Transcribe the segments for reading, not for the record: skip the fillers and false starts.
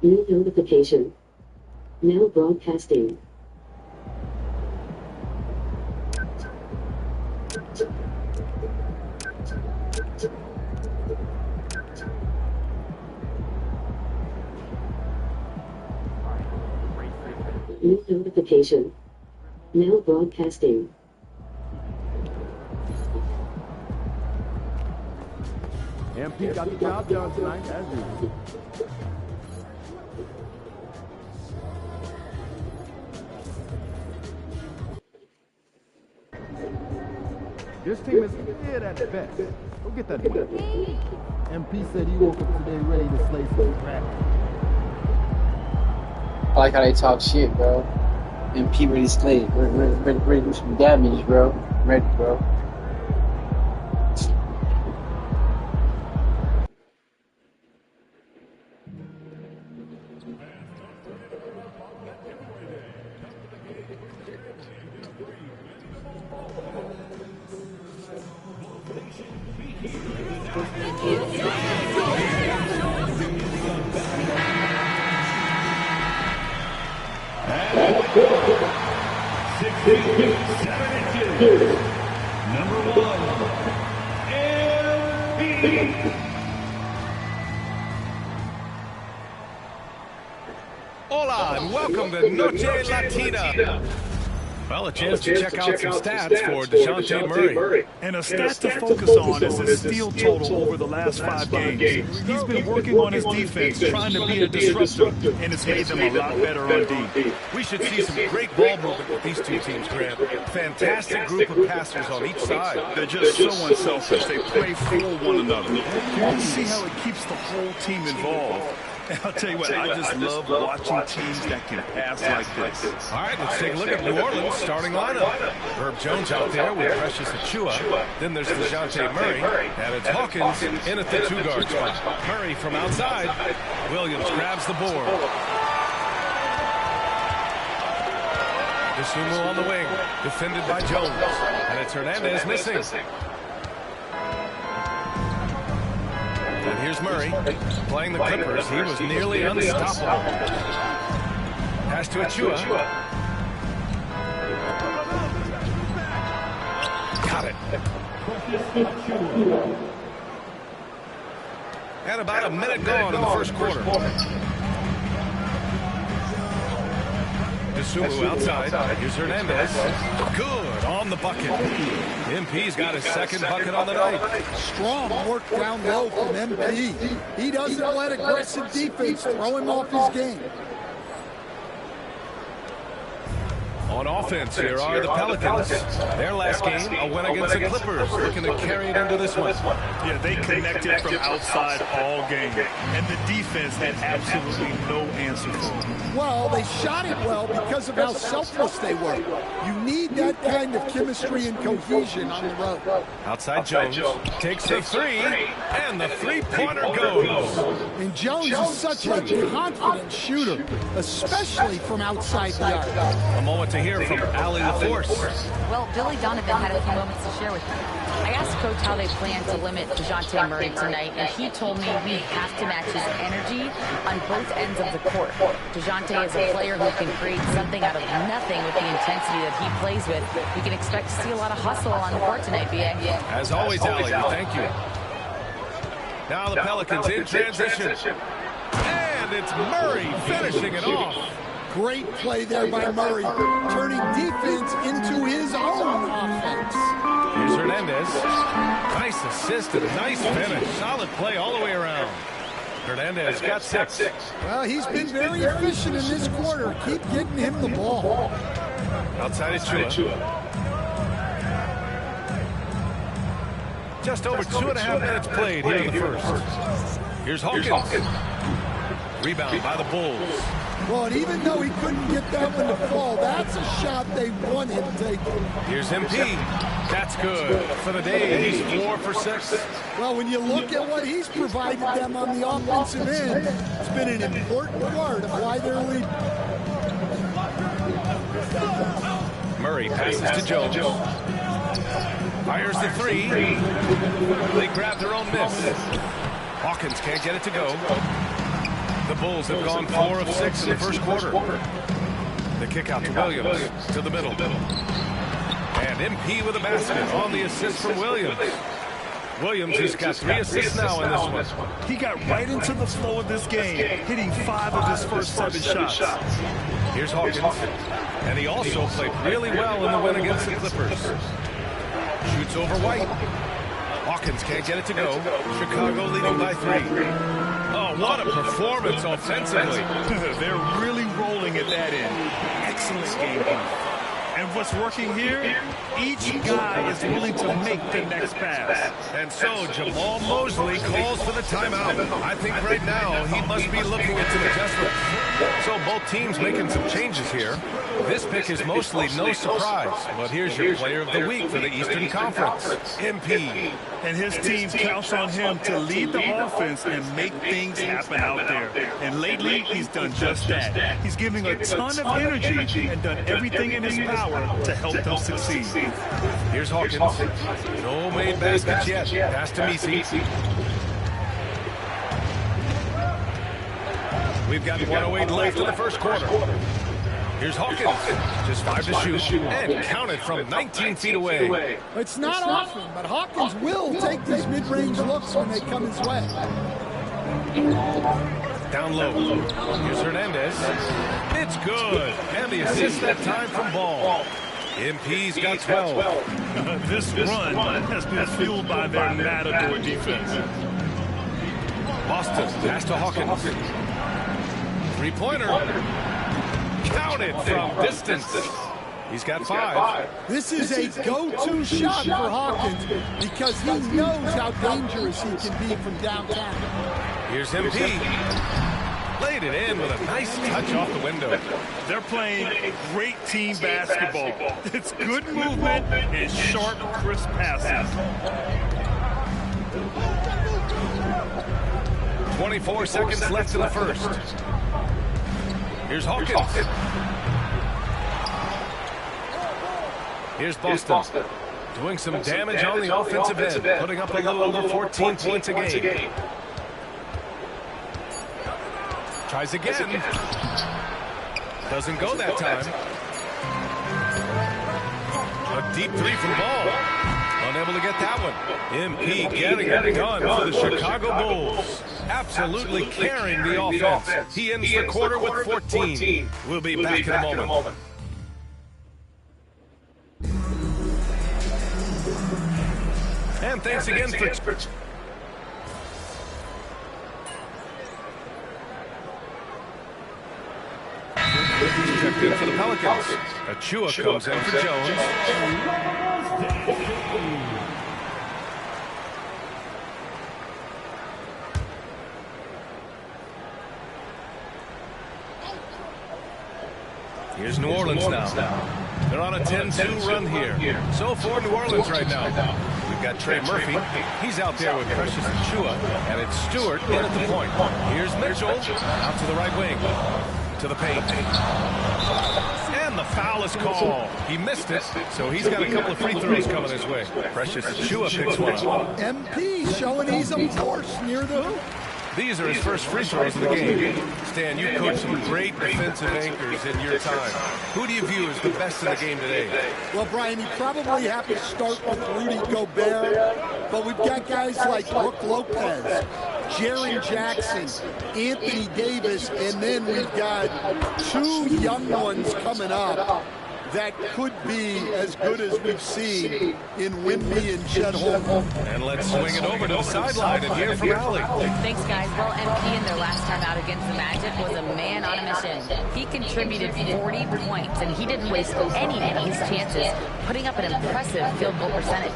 New notification. Now broadcasting. New notification. Now broadcasting. MP got the job done tonight, as usual. This team is good at best. Go get that one. MP said he woke up today ready to slay some crap. I like how they talk shit, bro. MP ready to slay. Ready to do some damage, bro. Ready, bro. Number 1, MP. Hola, and welcome to Noche Latina. Well, a chance to check out some stats for DeJounte Murray. And a stat to focus on is his steal total over the last 5 games. He's been working on his defense, trying to be a disruptor, and it's made them a lot better on D. We should see some great ball movement with these two teams, Grant. Fantastic group of passers on each side. They're just so unselfish. They play for one another. You can see how it keeps the whole team involved. And I'll tell you what, I just love watching teams that can pass like this. All right, let's take a look at New Orleans' starting lineup. Herb Jones out there with Precious Achiuwa. Then there's DeJounte Murray. And it's Hawkins in at the 2-guard spot. Murray from outside. Williams grabs the board. DeSumo on the wing, defended by Jones. And it's Hernandez missing. And here's Murray playing the Clippers. He was nearly unstoppable. Pass to Achiuwa. Got it. And about a minute gone in the first quarter. DeSumo outside. Here's Hernandez. Good on the bucket. MP's got his second bucket on the night. Strong work down low from MP. He doesn't let aggressive defense throw him off his game. On offense, here are the Pelicans. Their last game, a win against the Clippers, looking to carry it into this one. Yeah, they connected from outside all game, and the defense had absolutely no answer for them. Well, they shot it well because of how selfless they were. You need that kind of chemistry and cohesion on the road. Outside Jones takes the three, and the three-pointer goes. And Jones is such a confident shooter, especially from outside the arc. A moment to hear from Allie LaForce. Well, Billy Donovan had a few moments to share with me. I asked Coach how they plan to limit DeJounte Murray tonight, and he told me we have to match his energy on both ends of the court. DeJounte is a player who can create something out of nothing with the intensity that he plays with. We can expect to see a lot of hustle on the court tonight, B.A. As always, Allie, thank you. Now the Pelicans in transition. And it's Murray finishing it off. Great play there by Murray, turning defense into his own offense. Here's Hernandez. Nice assist and a nice finish. Solid play all the way around. Hernandez got 6. Well, he's been very efficient in this quarter. Keep getting him the ball. Outside Achiuwa. Just over 2.5 minutes played here in the first. Here's Hawkins. Rebound by the Bulls. Well, and even though he couldn't get that one to fall, that's a shot they want him taking. Here's MP. That's good. For the day, he's 4 for 6. Well, when you look at what he's provided them on the offensive end, it's been an important part of why they're leading. Murray passes to Jones. Fires the 3. They grab their own miss. Hawkins can't get it to go. The Bulls have gone 4 of 6 in the first quarter. The kick out to Williams, to the middle. And MP with a basket on the assist from Williams. Williams has got 3 assists now in this one. He got right into the flow of this game, hitting 5 of his first 7 shots. Here's Hawkins. And he also played really well in the win against the Clippers. Shoots over White. Hawkins can't get it to go. Chicago leading by 3. Oh, what a performance offensively. They're really rolling at that end. Excellent game plan. And what's working here, each guy is willing to make the next pass. And so Jamal Mosley calls for the timeout. I think right now he must be looking at some adjustments. So both teams making some changes here. This pick is mostly no surprise. But here's your player of the week for the Eastern Conference, MP. And his team counts on him to lead the offense and make things happen out there. And lately, he's done just that. He's giving a ton of energy and done everything in his power to help them succeed. Here's Hawkins. No made baskets yet. Pass to Messi. We've got 1:08 left in the first quarter. Here's Hawkins. Just 5 to shoot. And counted from 19 feet away. It's not often, but Hawkins will take these mid-range looks when they come his way. Down low. Here's Hernandez. It's good. And the assist that time from Ball. MP's got 12. This run has been fueled by their matador defense. Boston pass to Hawkins. Three-pointer. Counted from distance. He's got 5. This is a go-to shot for Hawkins because he knows how dangerous he can be from downtown. Here's MP. Laid it in with a nice touch off the window. They're playing great team basketball. It's good movement and sharp, crisp passing. 24 seconds left in the first. Here's Hawkins. Here's Boston. Doing some damage on the offensive end. Putting up a little over 14 points a game. Tries again. Doesn't go that time. A deep 3 from Ball. Unable to get that one. MP getting it done for the Chicago Bulls. Absolutely carrying the offense. He ends the quarter with 14. We'll be back in a moment. And thanks again for... Checked in for the Pelicans. Achua comes in for Jones. Here's New Orleans now. They're on a 10-2 run here. So for New Orleans right now. We've got Trey Murphy. He's out there with Precious Achua. And it's Stewart in at the point. Here's Mitchell out to the right wing. To the paint. And the foul is called. He missed it, so he's got a couple of free throws coming his way. Precious Achua picks one. MP showing he's a force near the hoop. These are his first free throws of the game. Stan, you coached some great defensive anchors in your time. Who do you view as the best in the game today? Well, Brian, you probably have to start with Rudy Gobert, but we've got guys like Brook Lopez, Jaren Jackson, Anthony Davis, and then we've got 2 young ones coming up that could be as good as we've seen in Wimby and Chet Holmgren. And let's swing it over to the sideline and hear from Allie. Thanks, guys. Well, MP in their last time out against the Magic was a man on a mission. He contributed 40 points, and he didn't waste any of his chances, putting up an impressive field goal percentage.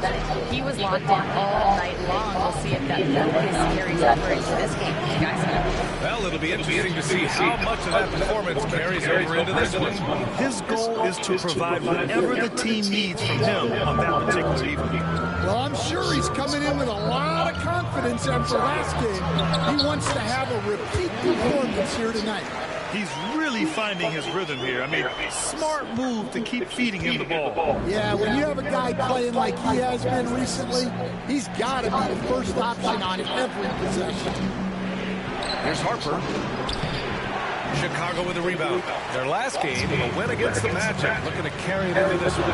He was locked in all night long. We'll see if that focus carries over into this game. You guys know. Well, it'll be interesting to see how much of that performance carries over into this one. His goal is to provide whatever the team needs from him on that particular evening. Well, I'm sure he's coming in with a lot of confidence after last game. He wants to have a repeat performance here tonight. He's really finding his rhythm here. I mean, smart move to keep feeding him the ball. Yeah, when you have a guy playing like he has been recently, he's got to be the first option on every possession. Here's Harper. Chicago with a rebound. Their last game, a win against the Magic, looking to carry it into this one.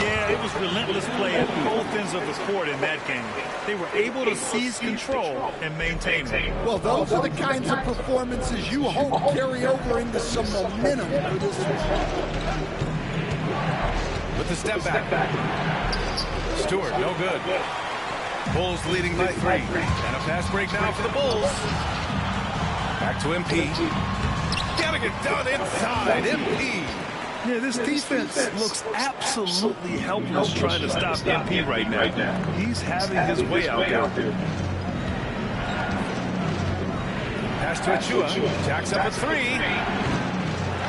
Yeah, it was relentless play at both ends of the court in that game. They were able to seize control and maintain it. Well, those are the kinds of performances you hope carry over into some momentum for this one. With the step back. Stewart, no good. Bulls leading by 3. And a fast break now for the Bulls. Back to MP. Getting it done inside. MP. Yeah, this defense looks absolutely helpless trying to stop MP right now. He's having his way out there. Pass to Achua. Jacks up a 3.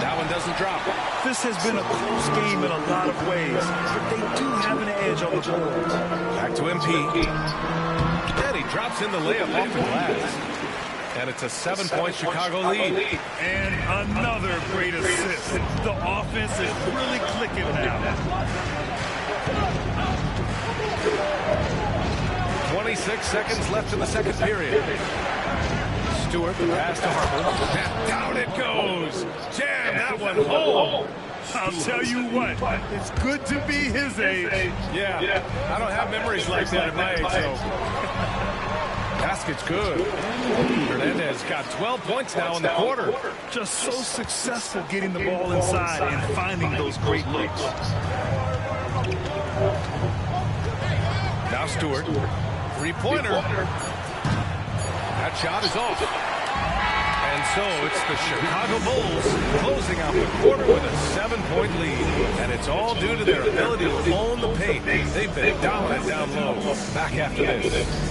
That one doesn't drop. This has been a close game in a lot of ways, but they do have an edge on the board. Back to MP. And he drops in the layup off the glass. And it's a 7-point Chicago lead. And another great assist. The offense is really clicking now. 26 seconds left in the second period. Stewart, the pass to Harper. And down it goes. Jam that one home. I'll tell you what, it's good to be his age. Yeah, I don't have memories like that at my age, so. Basket's good. Hernandez got 12 points now in the quarter. Just so successful getting the ball inside and finding those great looks. Now Stewart. Three-pointer. That shot is off. And so it's the Chicago Bulls closing out the quarter with a 7-point lead. And it's all due to their ability to own the paint. They've been dominant down low. Back after this.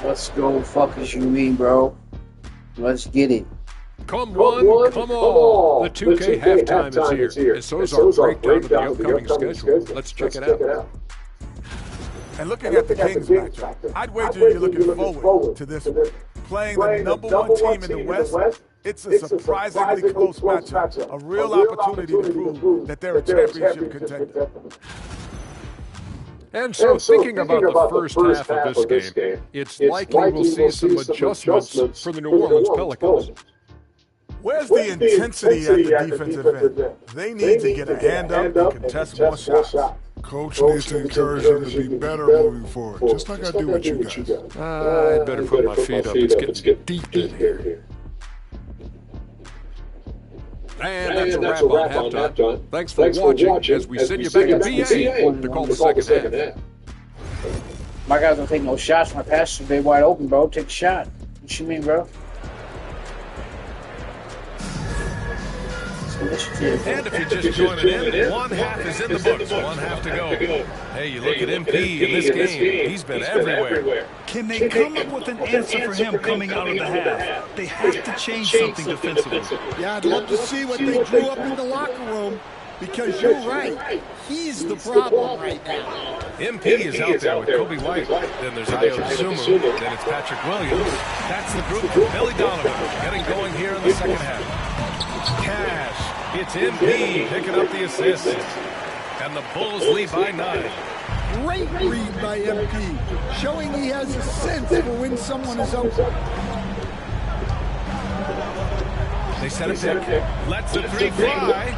Let's go, fuckers, you mean, bro? Let's get it. Come one, come all. The 2K halftime is here, and so is our breakdown of the upcoming schedule. Let's check it out. And looking at the Kings matchup, I'd wager you're looking forward to this one. Playing the #1 team in the West, it's a surprisingly close matchup. A real opportunity to prove that they're a championship contender. And so thinking about the first half of this game, it's likely we'll see some adjustments for the New Orleans Pelicans. Where's the intensity at the defensive end? They need to get a hand up and contest more shots. Coach needs to encourage him to be better moving forward, just like I do with you guys. I'd better put my feet up. It's getting deep in here. And that's a wrap on halftime. Thanks for watching as we send you back to PA to call the second half. My guys don't take no shots. My passes are wide open, bro. Take a shot. What you mean, bro? And if you're just joining in, one half is in the books, one half to go. Hey, you look at MP in this game, he's been everywhere. Can they come up with an answer for him coming out of the half? They have to change something defensively. Yeah, I'd love to see what they drew up in the locker room, because you're right. He's the problem right now. MP is out there with Kobe White. Then there's Ayo Dosunmu. Then it's Patrick Williams. That's the group for Billy Donovan getting going here in the second half. Cash. It's MP picking up the assist. And the Bulls lead by 9. Great read by MP, showing he has a sense for when someone is open. They set a pick. Lets the 3 fly.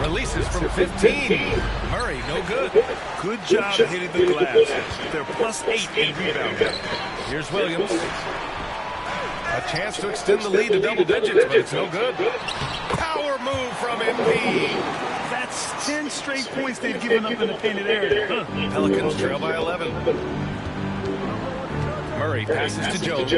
Releases from 15. Murray, no good. Good job hitting the glass. They're +8 in rebounding. Here's Williams. A chance to extend the lead to double digits, but it's no good. Power move from MP. That's 10 straight points they've given up in the painted area. Pelicans trail by 11. Murray passes to Jones.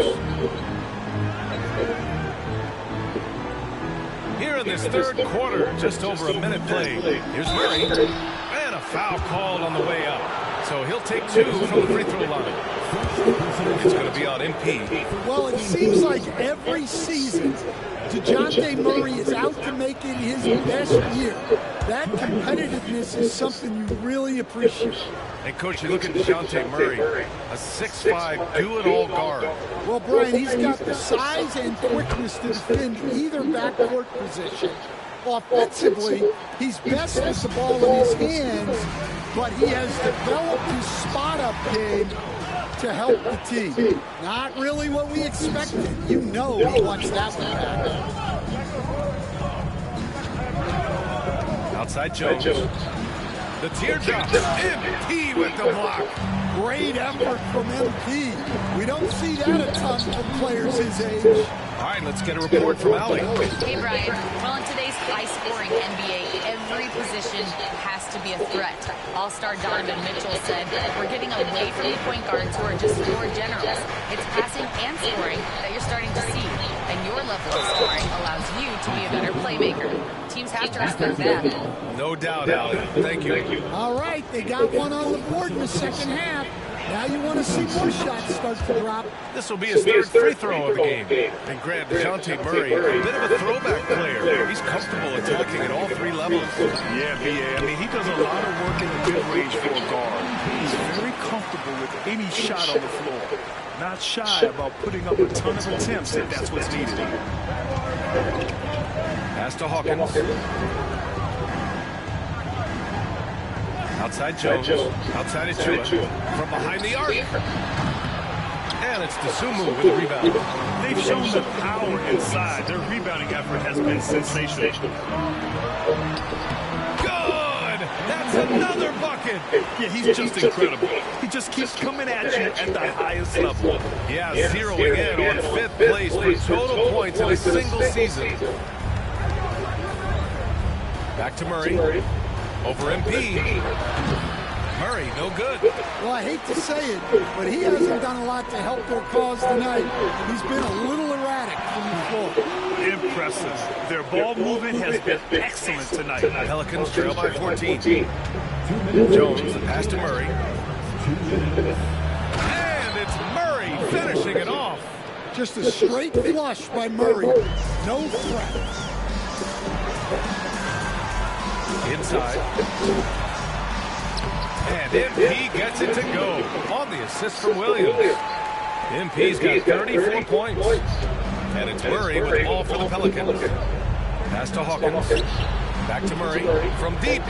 Here in this third quarter, just over a minute played. Here's Murray. And a foul called on the way up. So he'll take 2 from the free throw line. It's going to be on MP. Well, it seems like every season, DeJounte Murray is out to make it his best year. That competitiveness is something you really appreciate. And, Coach, you look at DeJounte Murray, a 6'5", do-it-all guard. Well, Brian, he's got the size and quickness to defend either backcourt position. Offensively, he's best with the ball in his hands, but he has developed his spot-up game to help the team. Not really what we expected. You know he wants that one back. Outside Jones. The teardrop. MP with the block. Great effort from MP. We don't see that a ton from players his age. All right, let's get a report from Allie. Hey, Brian. Well, in today's high-scoring NBA, every position has to be a threat. All-star Donovan Mitchell said, we're getting away from the point guards who are just floor generals. It's passing and scoring that you're starting to see. And your level of scoring allows you to be a better playmaker. Teams have to respect that. No doubt, Allie. Thank you. All right, they got one on the board in the second half. Now you want to see more shots start to drop. This will be his third free throw of the game. And Grant, DeJounte Murray, a bit of a throwback player. He's comfortable attacking at all 3 levels. Yeah, B.A. I mean, he does a lot of work in the mid-range for a guard. He's very comfortable with any shot on the floor. Not shy about putting up a ton of attempts if that's what's needed. Pass to Hawkins. Outside Jones. Outside Achua. From behind the arc. And it's Dosunmu with the rebound. They've shown the power inside. Their rebounding effort has been sensational. Good! That's another bucket! Yeah, he's just incredible. He just keeps coming at you at the highest level. Yeah, zeroing in on 5th place for total points in a single season. Back to Murray. Over MP. Murray, no good. Well, I hate to say it, but he hasn't done a lot to help their cause tonight. He's been a little erratic from the floor. Impressive. Their ball movement has been excellent tonight. Pelicans trail by 14. Jones, the pass to Murray. And it's Murray finishing it off. Just a straight flush by Murray. No threat. Inside. And MP gets it to go on the assist from Williams. MP's got 34 points. And it's Murray with the ball for the Pelicans. Pass to Hawkins. Back to Murray from deep.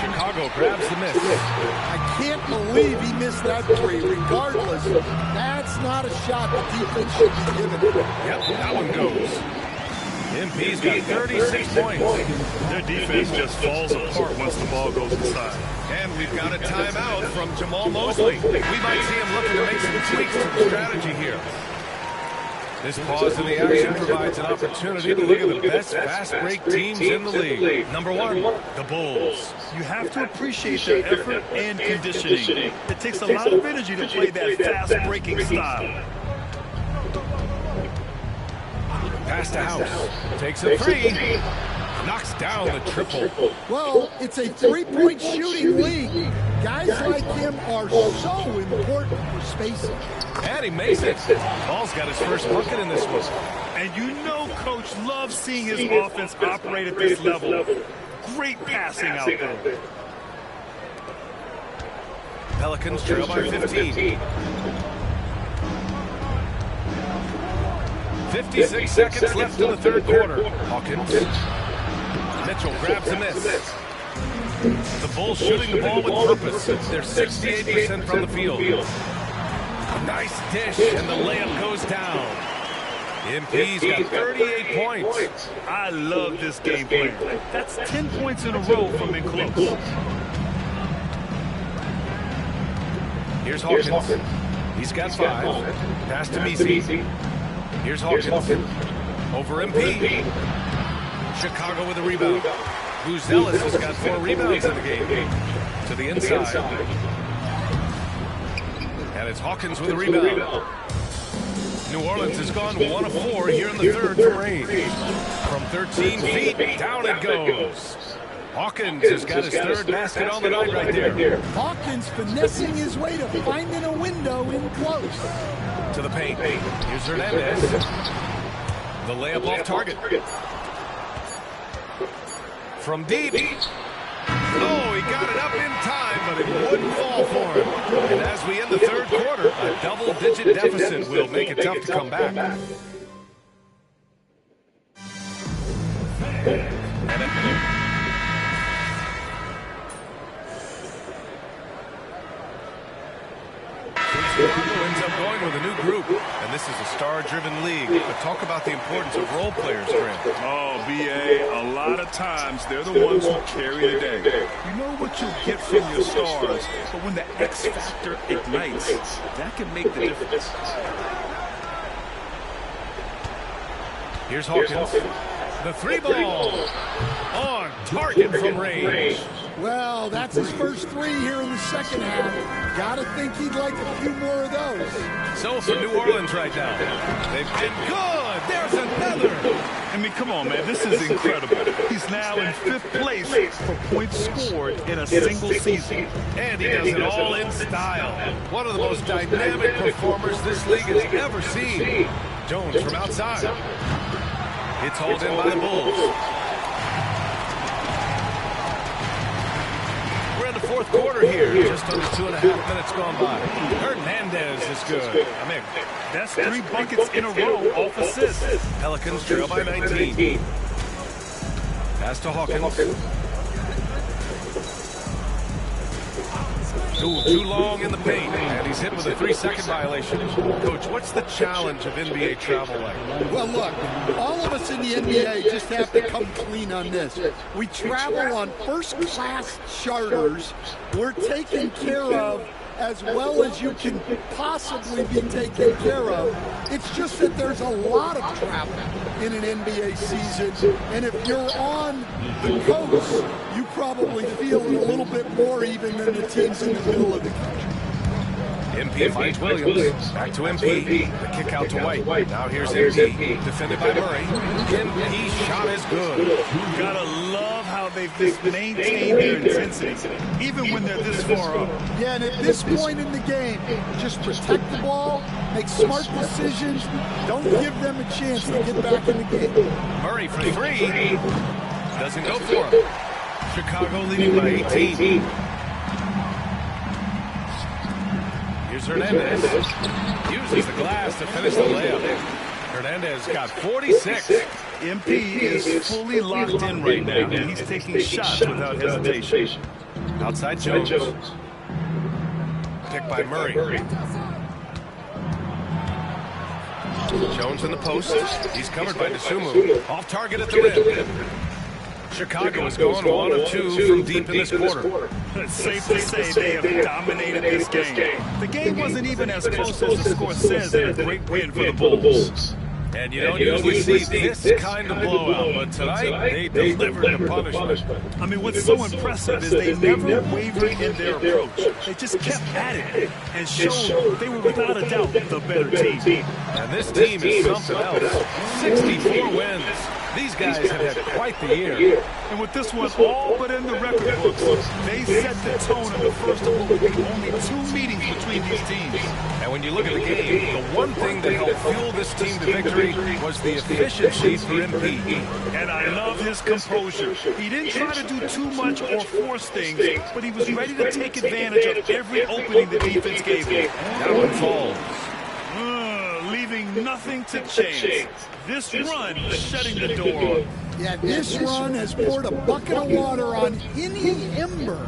Chicago grabs the miss. I can't believe he missed that three. Regardless, that's not a shot the defense should be given. Yep, that one goes. MP's got 36 points. Their defense just falls apart once the ball goes inside. And we've got a timeout from Jamal Mosley. We might see him looking to make some tweaks to the strategy here. This pause in the action provides an opportunity to look at the best fast-break teams in the league. Number 1, the Bulls. You have to appreciate their effort and conditioning. It takes a lot of energy to play that fast-breaking style. Pass to House. Takes a 3. Knocks down the triple. Well, it's a three-point shooting league. Guys like him are so important for spacing. And he makes it. Ball's got his first bucket in this one. And you know Coach loves seeing his offense operate at this level. Great passing out there. Pelicans trail by 15. 56 seconds left in the third quarter. Hawkins. Mitchell grabs a miss. The Bulls shooting the ball with purpose. They're 68% from the field. Nice dish, and the layup goes down. MP's got 38 points. I love this game plan. That's 10 points in a row from in close. Here's Hawkins. He's got 5. Pass to Messi. Here's Hawkins. Over MP. Chicago with a rebound. Buzelis has got 4 rebounds in the game. To the inside. And it's Hawkins with a rebound. New Orleans has gone 1 of 4 here in the third for range. From 13 feet, down it goes. Hawkins has got his third basket on the night right there. Hawkins finessing his way to finding a window in close. To the paint. Here's Hernandez. The layup off target. From deep. Oh, he got it up in time, but it wouldn't fall for him. And as we end the third quarter, a double-digit deficit will make it tough to come back. Chicago ends up going with a new group, and this is a star-driven league. But talk about the importance of role players, Grant. Oh, B.A., a lot of times they're the ones who carry the day. You know what you'll get from your stars, but when the X factor ignites, that can make the difference. Here's Hawkins. The three ball on target from range. Well, that's his first three here in the second half. Gotta think he'd like a few more of those. So for New Orleans right now, they've been good. There's another. I mean, come on, man. This is incredible. He's now in 5th place for points scored in a single season. And he does it all in style. One of the most dynamic performers this league has ever seen. Jones from outside. It's hauled in by the Bulls. We're in the fourth quarter here. Just under 2.5 minutes gone by. Hernandez is good. I mean, that's 3 buckets in a row off assists. Pelicans trail by 19. Pass to Hawkins. Too long in the paint, and he's hit with a 3-second violation. Coach, what's the challenge of NBA travel like? Well, look, all of us in the NBA just have to come clean on this. We travel on first-class charters. We're taken care of as well as you can possibly be taken care of. It's just that there's a lot of travel in an NBA season, and if you're on the coast, you probably feel it a little bit more even than the teams in the middle of the country. MP finds Williams. Back to MP. The kick out to White. Now here's MP. Defended by Murray. MP shot is good. You gotta love how they've just maintained their intensity, even when they're this far up. Yeah, and at this point in the game, just protect the ball, make smart decisions, don't give them a chance to get back in the game. Murray for 3. Doesn't go for him. Chicago leading by 18. Here's Hernandez. Uses the glass to finish the layup. Hernandez got 46. MP is fully locked in right now, and he's taking shots without hesitation. Outside Jones. Picked by Murray. Jones in the post. He's covered by Dosunmu. Off target at the rim. Chicago has gone 1 of 2 from deep in this quarter. It's safe to say they have dominated this game. The game wasn't even as close as the score says, and a great win for the Bulls. And you don't usually see this kind of blowout, but tonight they delivered the punishment. I mean, what's so impressive is they never wavered in their approach. They just kept at it and showed they were without a doubt the better team. And this team is something else. 64 wins. These guys have had quite the year. And with this one all but in the record books, they set the tone in the first of what will be only 2 meetings between these teams. And when you look at the game, the one thing that helped fuel this team to victory was the efficiency for MP. And I love his composure. He didn't try to do too much or force things, but he was ready to take advantage of every opening the defense gave him. That one falls. Leaving nothing to chance. This run shutting the door. Yeah, this run has poured a bucket of water on any ember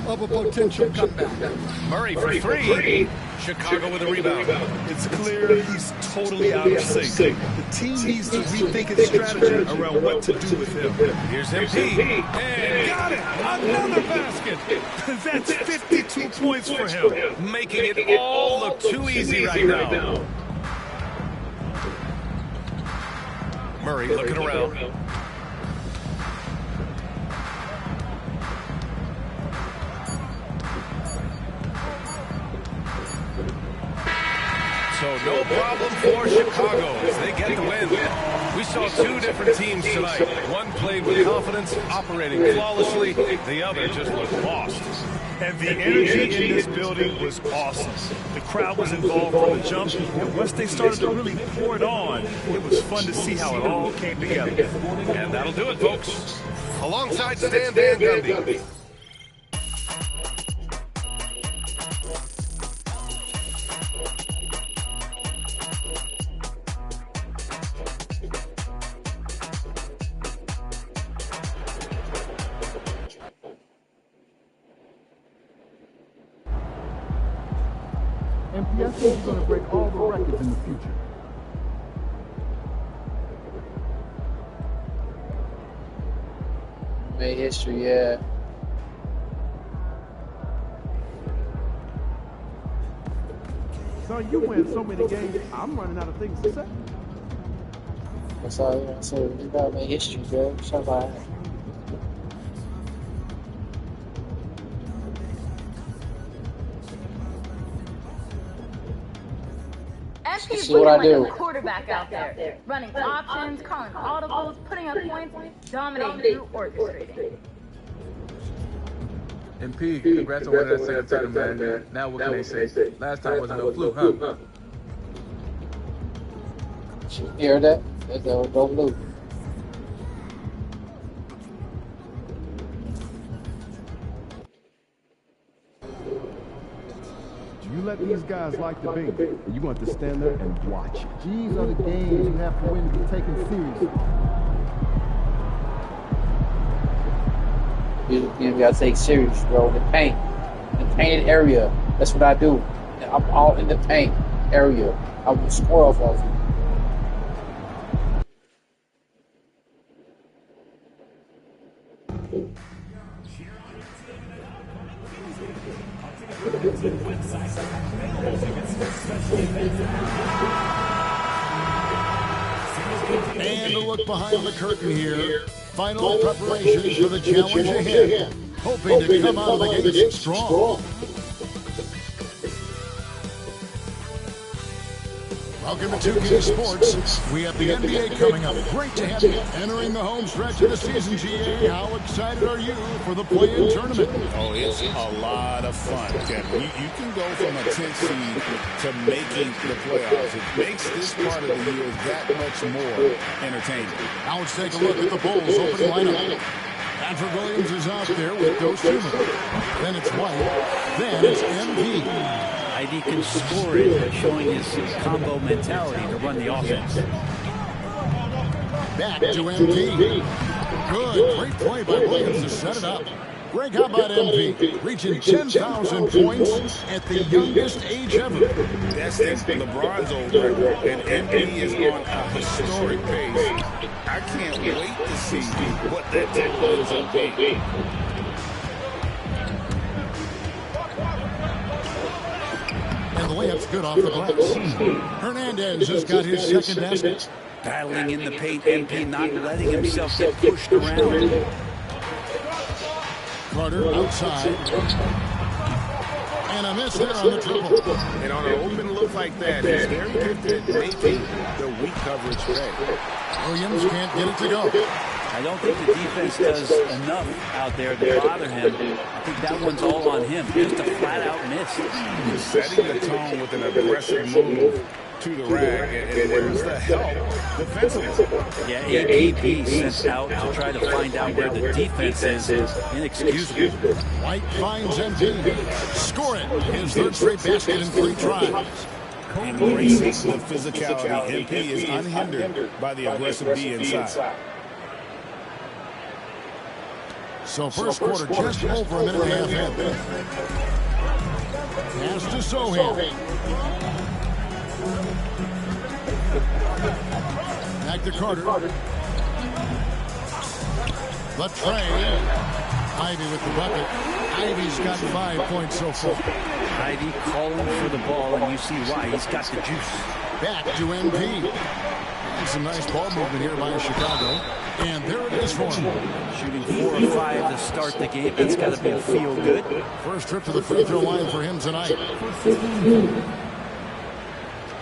of a potential comeback. Murray for 3. Chicago with a rebound. It's clear he's totally out of sync. The team needs to rethink its strategy around what to do with him. Here's MP. And got it! Another basket! That's 52 points for him. Making it all look too easy right now. Murray looking around. So no problem for Chicago as they get the win. We saw two different teams tonight. One played with confidence, operating flawlessly. The other just looked lost. And the energy in this building was awesome. The crowd was involved from the jump, and once they started to really pour it on, it was fun to see how it all came together. And that'll do it, folks. Alongside Stan Van Gundy. MPS is going to break all the records in the future. Made history, yeah. Son, you win so many games, I'm running out of things to say. That's all I say. We gotta make history, bro. Something like that. He's See what I looking do. like a quarterback out there, running options, calling audibles, putting up points, dominating through orchestrating. MP, congrats on winning that second title, man. Now what can they say? Last time wasn't no fluke, huh? You hear that? That's no blue. You let these guys like the bait, and you want to stand there and watch it. These are the games you have to win to be taken seriously. You gotta take serious, bro. The paint. The painted area. That's what I do. I'm all in the paint area. I will score off of you. And a look behind the curtain here. Final preparations for the challenge ahead. Hoping to come out of the gates strong. Welcome to 2K Sports. We have the NBA coming up. Great to have you entering the home stretch of the season, GA. How excited are you for the play-in tournament? Oh, it's a lot of fun, Kevin. You can go from a 10th seed to making the playoffs. It makes this part of the year that much more entertaining. Now let's take a look at the Bulls' opening lineup. Patrick Williams is out there with those two. Then it's White. Then it's MP. ID can score it, showing his combo mentality to run the offense. Back to MP. Good, great play by Williams to set it up. Greg, how about MP? Reaching 10,000 points at the youngest age ever. That's LeBron's old record, and MP is on a historic pace. I can't wait to see what that total ends up being. And the layup's good off the glass. Hernandez has got his second basket. Battling in the paint, MP not letting himself get pushed around. Carter outside. And a miss there on the triple. And on an open look like that, he's very gifted at making the weak coverage pay. Williams can't get it to go. I don't think the defense does enough out there to bother him. I think that one's all on him. Just a flat-out miss. He's setting the tone with an aggressive move to the rag, and where's the help defensively? Yeah, APP sent out to try to find out where the defense is. Inexcusable. White finds MP. Score it. His third straight basket in 3 tries. Embracing the physicality, MP is unhindered by the aggressive D inside. So first quarter just over a minute and a half in. Pass to Sohan. Back to Carter. The tray. Ivy with the bucket. Ivy's got 5 points so far. Ivy calling for the ball, and you see why. He's got the juice. Back to MP. And some nice ball movement here by Chicago. And there it is for him. Shooting 4 or 5 to start the game. That's got to be a feel good. First trip to the free throw line for him tonight.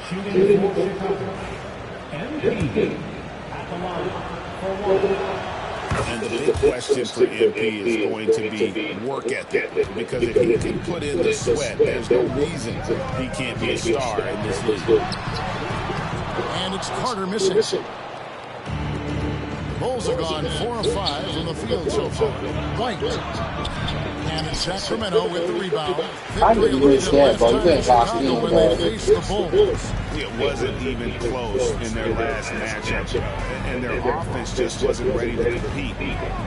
shooting for Chicago, MP at the line for one. And the big question for MP is going to be work ethic, because if he can put in the sweat, there's no reason he can't be a star in this league. And it's Carter missing. Bulls have gone 4 of 5 from the field so far. White. And it's Sacramento with the rebound. Victory lead the last time in Chicago when they faced the Bulls. It wasn't even close in their last matchup, and their offense just wasn't ready to compete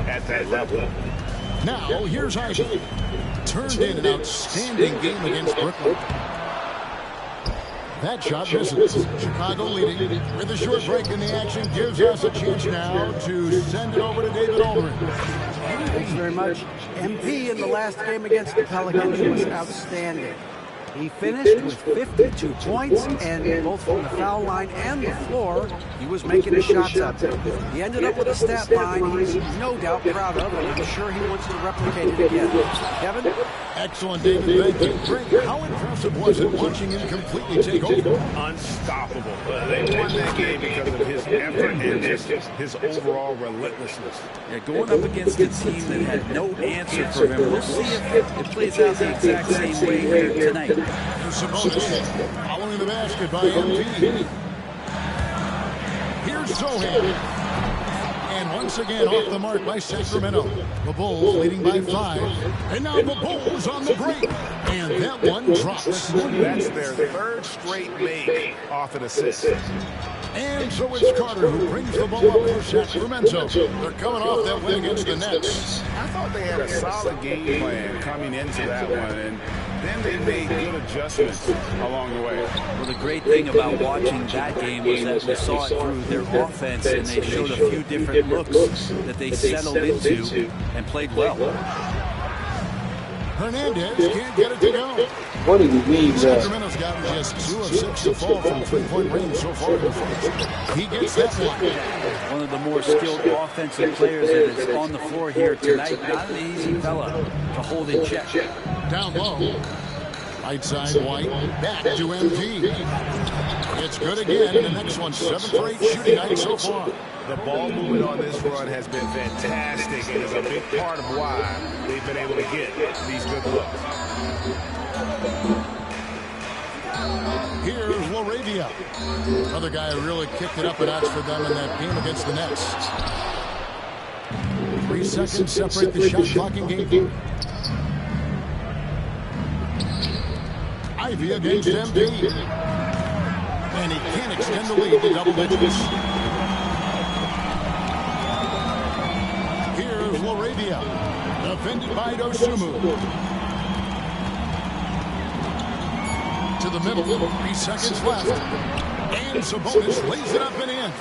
at that level. Now, here's Ivy. Turned in an outstanding game against Brooklyn. That shot misses. Chicago leading with a short break in the action gives us a chance now to send it over to David Aldridge. Thanks very much. MP in the last game against the Pelicans was outstanding. He finished with 52 points, and both from the foul line and the floor, he was making his shots out there. He ended up with a stat line he's no doubt proud of, and I'm sure he wants to replicate it again. Kevin? Excellent, David. Thank you. Greg, how impressive was it watching him completely take over? Unstoppable. They won that game because of his effort and just his overall relentlessness. Yeah, going up against a team that had no answer for him. We'll see if it plays out the exact same way here tonight. Sabonis following the basket by MP. Here's Sohan. And once again off the mark by Sacramento. The Bulls leading by 5. And now the Bulls on the break. And that one drops. That's their third straight make off an assist. And so it's Carter who brings the ball up for Sacramento. They're coming off that win against the Nets. I thought they had a solid game plan coming into that one, and then they made good adjustments along the way. Well, the great thing about watching that game was that we saw it through their offense, and they showed a few different looks that they settled into and played well. Hernandez can't get it to go. What do you mean? Sacramento's gotten just 2 of 6 to fall from three-point range so far in the first. He gets that one. One of the more skilled offensive players that is on the floor here tonight. Not an easy fella to hold in check. Down low. Right side White. Back to MP. It's good again. And the next one, 7 for 8 shooting night so far. The ball movement on this run has been fantastic and is a big part of why they've been able to get these good looks. Here's Laravia. Another guy who really kicked it up a notch for them in that game against the Nets. 3 seconds separate the shot clock and game. Ivy against MP. And he can't extend the lead to double digits. Here's Laravia. Defended by Dosumu. To the middle, 3 seconds left. And Sabonis lays it up and in.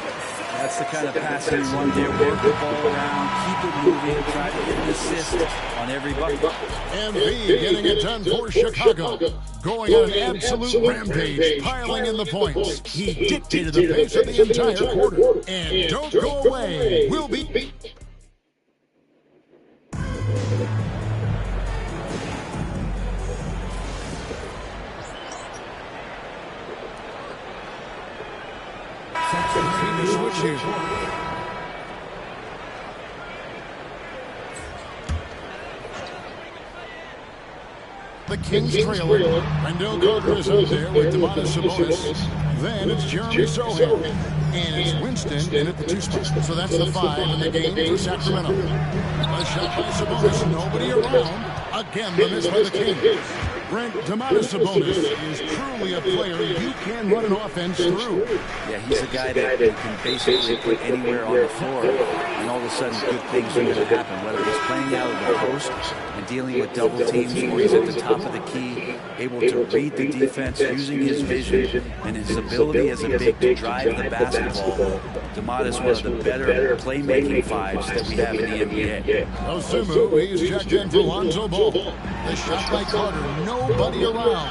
That's the kind of passing you want there. Work the ball around, keep it moving, try to get an assist on every bucket. MP getting it done for Chicago. Going on an absolute rampage, piling in the points. He dictated the pace of the entire quarter. And don't go away. We'll be... Switch here. The Kings trailer. Wendell Carter is out there with Domantas Sabonis. Then it's Jeremy Sohan. And it's Winston in at the 2 spot. So that's the 5 in the game for Sacramento. A shot by Sabonis. Nobody around. Again, the miss by the Kings. Brent, Domantas Sabonis is truly a player you can run an offense through. Yeah, he's a guy that you can basically put anywhere on the floor, and all of a sudden good things are going to happen, whether he's playing out of the post and dealing with double teams, or he's at the top of the key, able to read the defense, using his vision and his ability as a big to drive the basketball. Domantas, one of the better playmaking 5s that we have in the NBA. Dosumu, he's checked in for Lonzo Ball. The shot by Carter, nobody around.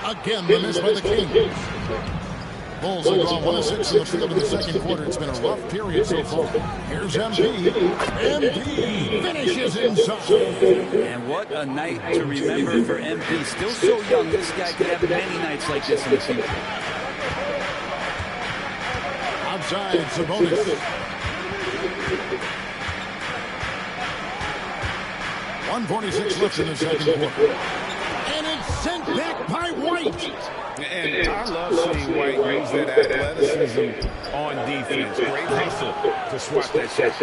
Again, the miss by the Kings. Bulls have gone 1 of 6 in the field in the second quarter. It's been a rough period so far. Here's MP. MP finishes inside. And what a night to remember for MP. Still so young, this guy could have many nights like this in the future. inside Sabonis. 1:46 left in the second quarter. And it's sent back by White. And I love seeing White use that athleticism on defense. Great hustle to swat that shot.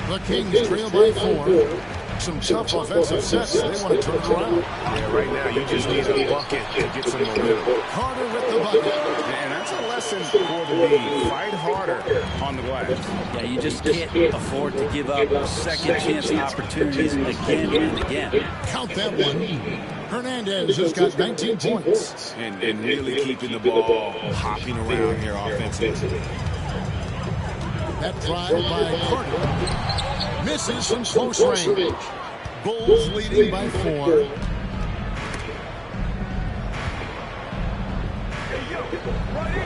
The Kings trail by 4. Some tough offensive sets. They want to turn it around. Yeah, right now you just need a bucket to get some momentum. Carter with the bucket. And that's a lesson for the D. Fight harder on the glass. Yeah, you just can't afford to give up second chance opportunities again and again. Count that one. Hernandez has got 19 points. And really keeping the ball hopping around here offensively. That drive by Carter. Misses from close range. Bulls leading by 4.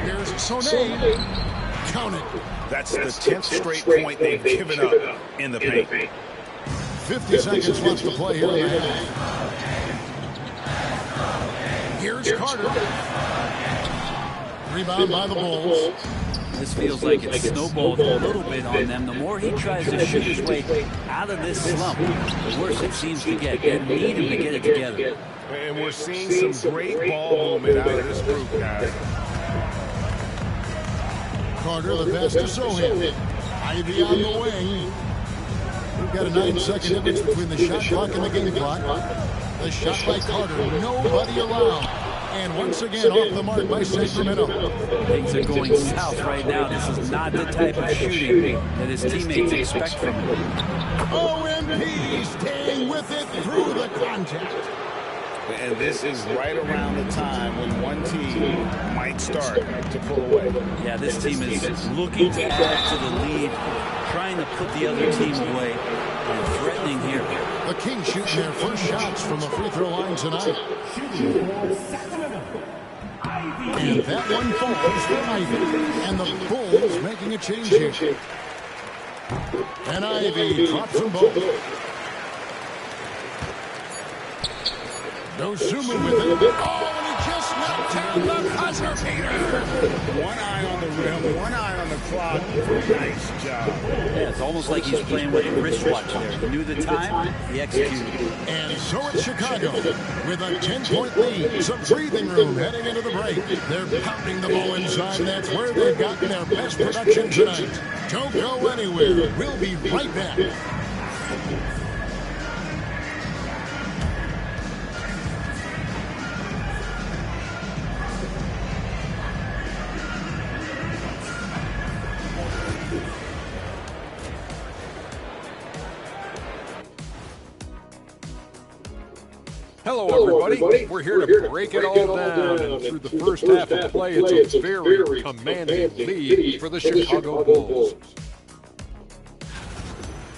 Here's Sonay. Count it. That's the 10th straight point they've given up in the paint. 50 seconds left to play here in the half. Here's Carter. Rebound by the Bulls. This feels like it's snowballed a little bit on them. The more he tries to shoot his way out of this slump, the worse it seems to get. They need him to get it together. And we're seeing some great ball movement out of this group, guys. Carter, the pass to Sohan. Ivy on the wing. We've got a 9-second difference between the shot clock and the game clock. The shot by Carter, nobody allowed. And once again, off the mark by Sacramento. Things are going south right now. This is not the type of shooting that his teammates expect from him. OMP staying with it through the contact. And this is right around the time when one team might start to pull away. Yeah, this team is looking to add to the lead, trying to put the other team away, and threatening here. The Kings shooting their first shots from the free throw line tonight. And that one falls for Ivy. And the Bulls making a change here. And Ivy drops them both. Dosunmu with it. Oh, and he just knocked down the buzzer beater. One eye on the rim, one eye on the clock. Nice job. Yeah, it's almost like he's playing with a wristwatch there. He knew the time, he executed. And so it's Chicago with a 10-point lead. Some breathing room heading into the break. They're pounding the ball inside. That's where they've gotten their best production tonight. Don't go anywhere. We'll be right back. Hello, everybody. We're here to break it all down. And through the first half of play, it's a very commanding lead for the Chicago Bulls.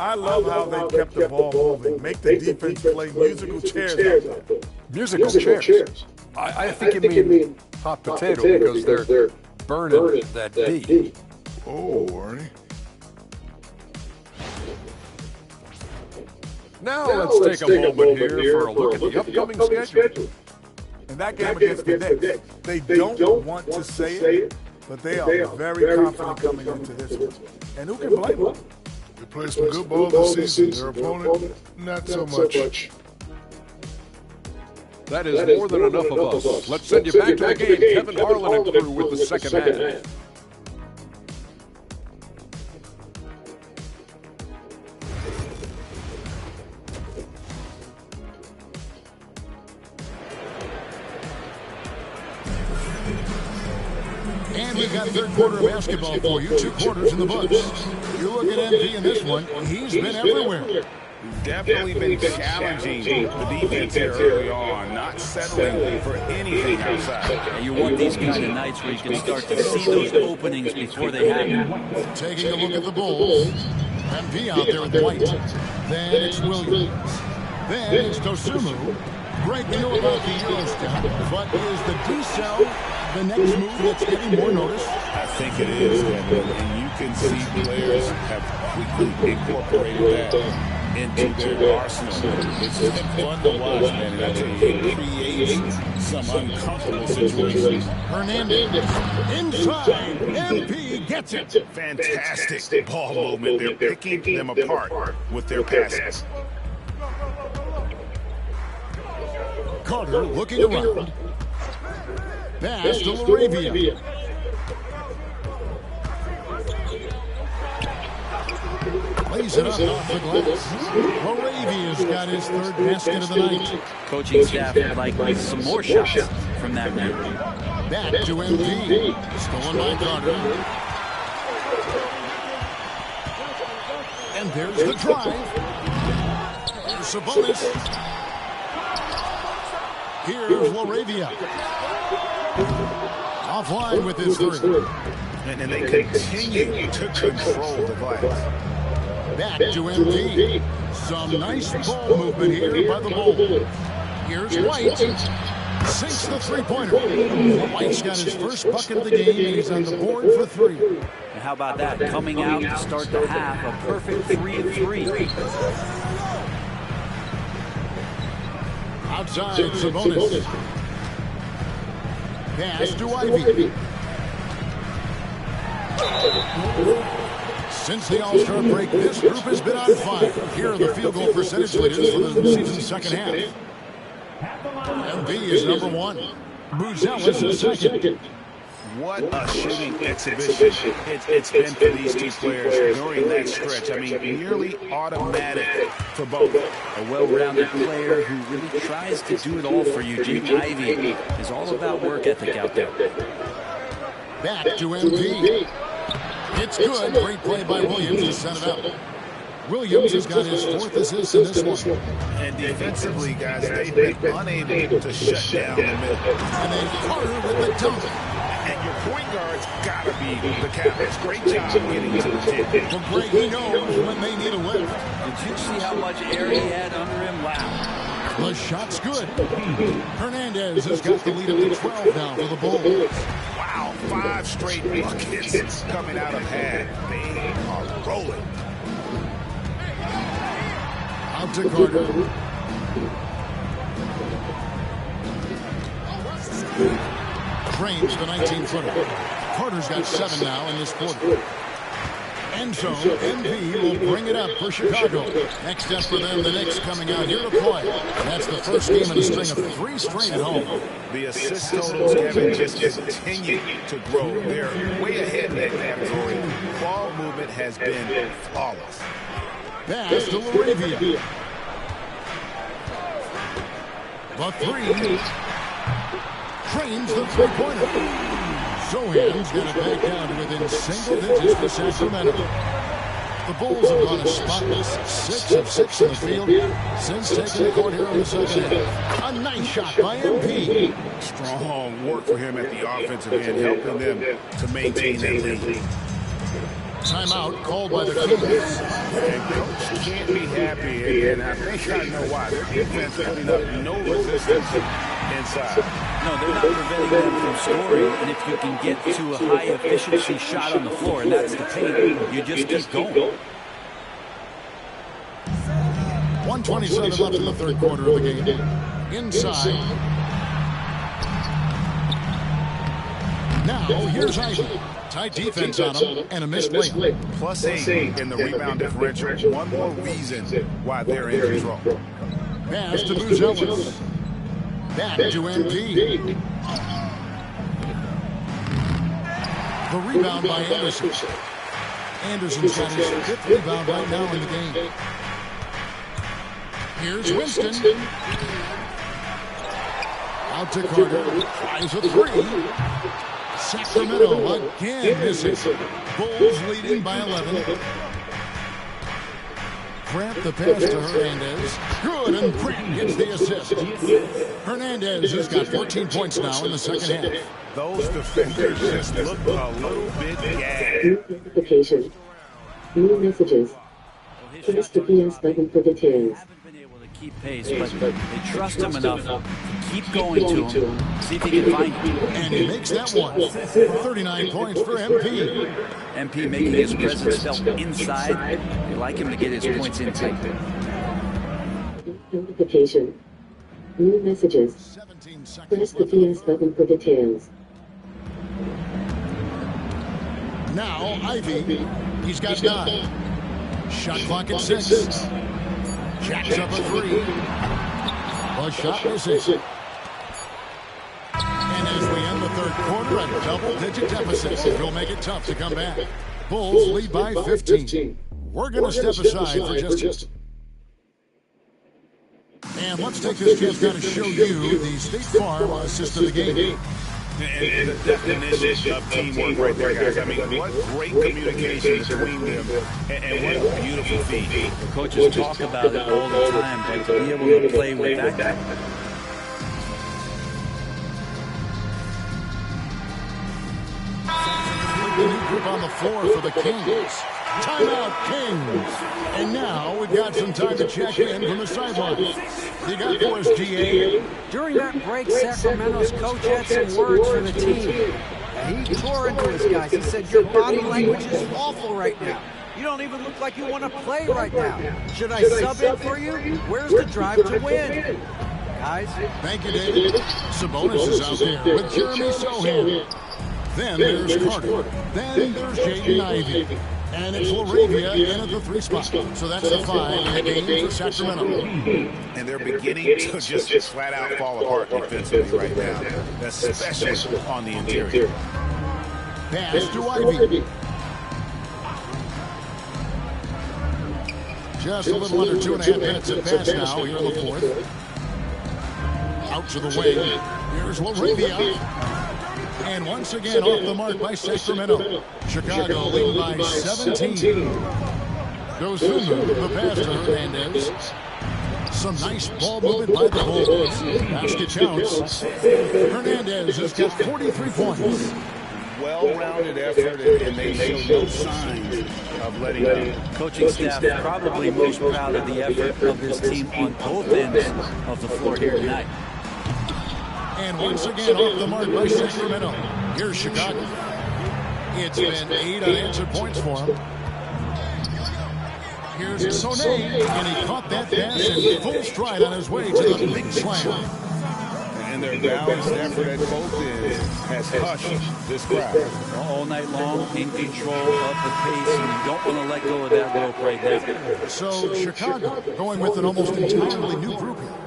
I love how they kept the ball moving. Make the defense play musical chairs out there. Musical chairs? I think you mean hot potato because they're burning that D. Oh, Arnie. Now let's take a moment here for a look at the upcoming schedule. In that game against the Knicks, they don't want to say it, but they are very confident coming into this one. And who can blame them? They played some good ball this season. Their opponent, not so much. That is more than enough of us. Let's send you back to the game. Kevin Harlan and crew with the second half. And we've got third quarter of basketball for you. 2 quarters in the books. You look at MP in this one. He's been everywhere. Definitely been challenging the defense here early on, not settling for anything outside. And you want these kind of nights where you can start to see those openings before they happen. Taking a look at the Bulls. MP out there with White. Then it's Williams. Then it's Dosunmu. Greg, we know about the Euro step, but is the D-cell the next move that's getting more notice? I think it is, and you can see players have quickly incorporated that into their arsenal. It's been fun to watch, man, and I tell you, it creates some uncomfortable situations. Hernandez inside. MP gets it. Fantastic ball movement. They're picking them apart with their passes. Carter looking around. Pass to Laravia. Lays it up off the glass. Laravia's got his third basket of the night. Coaching staff would like some more shots from that man. Back to MP. Stolen by Carter. And there's the drive. Here's Sabonis. Here's Laravia. Offline with his three. And then they continue to control the glass. Back to MP. Some nice ball movement here by the Bulls. Here's White. Sinks the three-pointer. White's got his first bucket of the game, and he's on the board for three. And how about that? Coming out to start the half, a perfect 3 of 3. Outside, Sabonis. Pass to Ivy. Since the All-Star break, this group has been on fire. Here are the field goal percentage leaders for the season's second half. MB is number 1. Buzelis is second. What a shooting exhibition it's been for these two players during that stretch. I mean, nearly automatic for both. A well-rounded player who really tries to do it all for you. Jim Ivey is all about work ethic out there. Back to MP. It's good. Great play by Williams to set it up. Williams has got his 4th assist in this one. And defensively, guys, they've been unable to shut down the middle. And then Carter with the dunk. And your point guard's got to be the captain. Great job getting to the tip. Well, Greg, he knows when they need a lift. Did you see how much air he had under him? Wow. The shot's good. Hernandez has got the lead up to 12 now for the Bulls. Wow, 5 straight buckets coming out of hand. They are rolling. Out to Carter. Cranes the 19-footer. Carter's got 7 now in this quarter. And so MP will bring it up for Chicago. Next step for them, the Knicks coming out here to play. That's the first game in a string of 3 straight at home. The assist totals, Kevin, just continue to grow. They're way ahead in that category. Ball movement has been flawless. Pass to Laravia. The 3. Cranes the three-pointer. Sohan's going to back down to within single digits for Sacramento. The Bulls have gone a spotless 6 of 6 in the field since taking the court here in the second half. A nice shot by MP. Strong work for him at the offensive end, helping them to maintain that lead. Timeout called by the Kings. And coach can't be happy, and I think I know why. Their defense putting up no resistance inside. No, they're not preventing them from scoring, and if you can get to a high-efficiency shot on the floor, and that's the paint, you just keep going. 1:27 left in the third quarter of the game. Inside. Now, here's Ivy. Tight defense on him, and a missed layup. +8 in the rebound differential. One more reason why they're in control. Pass to Buzelis. Back to MP. The rebound by Anderson. Anderson's got his 5th rebound right now in the game. Here's Winston. Out to Carter. Tries a 3. Sacramento again missing. Bulls leading by 11. Grant the pass to Hernandez. Good, and Grant gets the assist. Hernandez has got 14 points now in the second half. Those defenders just look a little bit gagged. New notification. New messages. Press the PS button for details. keep pace, but they trust him enough to keep going to him, see if he can find him. And he makes that one. 39 points for MP. MP making his presence felt inside. They like him to get his points in tight. Notification. New messages. Press the PS button for details. Now, Ivy. He's got 9. Shot clock at 6. Jacks up a 3. A shot misses. And as we end the third quarter, a double-digit deficit will make it tough to come back. Bulls lead by 15. We're going to step aside for just. And let's take this chance now to show you the State Farm assist of the game. And the definition of teamwork right there, guys. I mean, what great communication between them, and what a beautiful feat. The coaches talk about it all the time, but to be able to play with that. The new group on the floor for the Kings. Timeout, Kings. And now we've got some time to check in from the sideline. You got for us, GA. During that break, Sacramento's coach had some words for the team. He tore into his guys. He said, your body language is awful right now. You don't even look like you want to play right now. Should I sub in for you? Where's the drive to win? Guys. Thank you, David. Sabonis is out there with Jeremy Sohan. Then there's Carter. Then there's Jaden Ivey. And it's Laravia in at the 3 spot. So that's the 5 in the game for Sacramento. And they're beginning to just flat out fall apart defensively right now, especially on the interior. Pass to Ivey. Just a little under 2.5 minutes have passed now here in the fourth. Out to the wing. Here's Laravia. And once again off the mark by Sacramento. Chicago leading by 17. Dosunmu, the pass to Hernandez. Some nice ball movement by the Bulls. Basket counts. Hernandez has got 43 points. Well-rounded effort, and they show no signs of letting up. Coaching staff probably most proud of the effort of this team on both ends of the floor here tonight. And once again off the mark by Sacramento. Here's Chicago. It's been 8 unanswered points for him. Here's Soné, and he caught that pass in full stride on his way to the big slam. And their balanced effort at both ends has hushed this crowd. All night long, in control of the pace, and you don't want to let go of that rope right now. So Chicago going with an almost entirely new group here.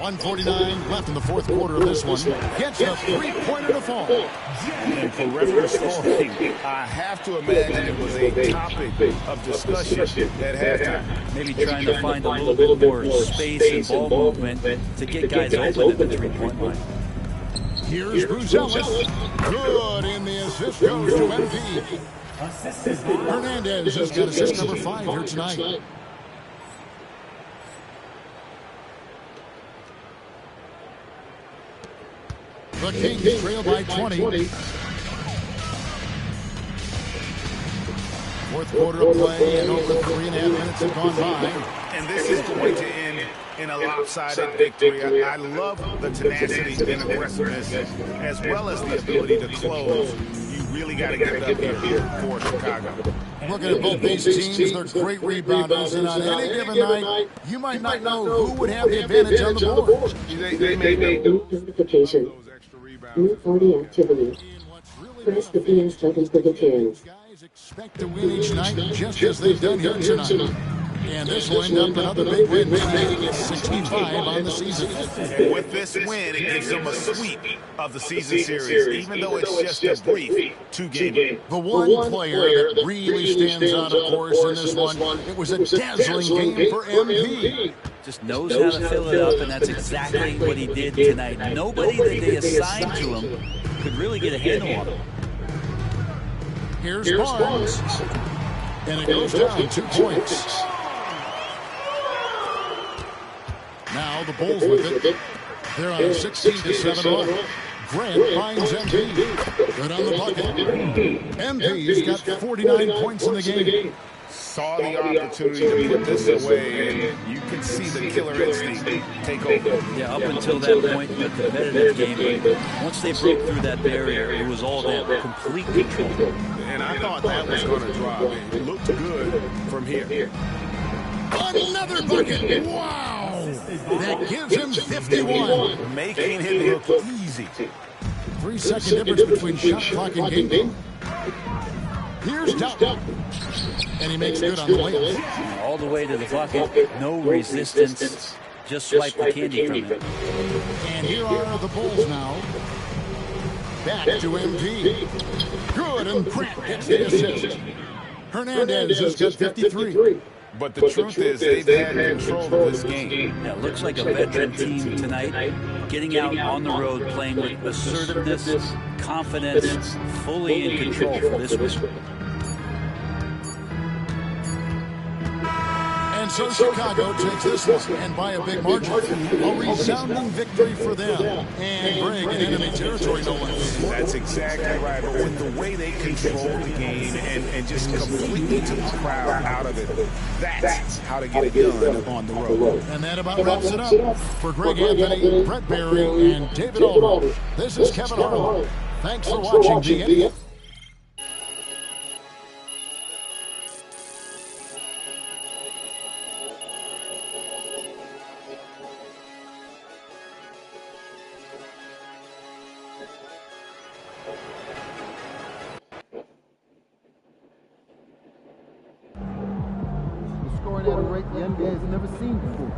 .149 left in the fourth quarter of this one. Gets the three-pointer to fall. And for referee scoring, I have to imagine it was a topic of discussion at halftime. Maybe trying to find a little bit more space and ball movement to get guys open at the three-point line. Here's Bruzelis. Good, and the assist goes to MP. Hernandez has got assist number 5 here tonight. The Kings trail by 20. Fourth quarter of play, and over 3.5 minutes have gone by. And this is going to end in a lopsided victory. I love the tenacity and aggressiveness, as well as the ability to close. You really got to give it up here for Chicago. Looking at both these teams, they're great rebounders, and on any given night, you might not know who would have the advantage on the board. They may know. Notification. New party activity. Press the PS button for details. Guys expect to win each night just as they've done here tonight. And this will end up another big win, making it 65 on the season. And with this win, it gives them a sweep of the season series, even though it's just a brief 2-game. The one player that really stands out, of course, in this one, it was a dazzling game for MP. Just knows how to fill it up, and that's exactly what he did tonight. Nobody that they assigned to him could really get a handle on him. Here's Barnes, and it goes down 2 points. Now the Bulls with it. They're on a 16-7 run. Grant finds MP. Good on the bucket. MP's got 49 points in the game. Saw the opportunity to put this away, and you can see the killer instinct take over. Yeah, up until that point in the competitive game, but once they broke through that barrier, it was all them, complete control. And I thought that was going to drop. It looked good from here. Another bucket. Wow. That gives him 51. Making it look easy. 3-second difference between shot clock and game. Here's Dalton. And he makes good on the layup. All the way to the bucket. No resistance. Just swipe the candy from it. And here are the Bulls now. Back to MP. Good, and Grant gets the assist. Hernandez has got 53. But the truth is, they've had control of this game. Yeah, looks like a veteran team tonight, getting out on the road, playing with assertiveness, confidence, fully in control for this one. And so Chicago takes this one, and by a big margin. A resounding victory for them. And bring in enemy territory, no less. That's exactly right. But with the way they control the game and just completely took the crowd out of it, that's how to get it done on the road. And that about wraps it up. For Greg Anthony, Brett Barry, and David Aldridge, this is Kevin Harlan. Thanks for watching the Scoring at a rate the NBA has never seen before.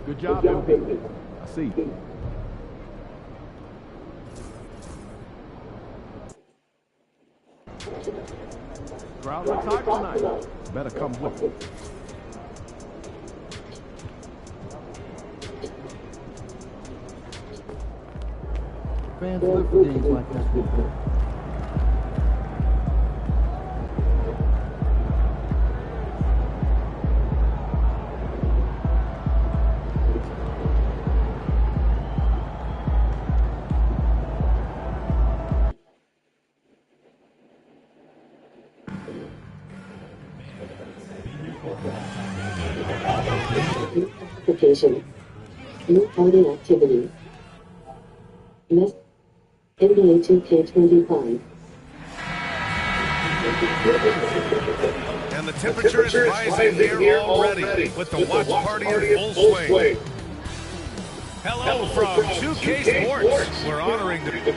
Good job, MP. I see. Crowd looks hot tonight. Better come with it. Fans live for days like this. Application. New party activity. Mess. NBA 2K25. And the temperature is rising here already with the watch party in full swing. Hello from 2K Sports. We're honoring the...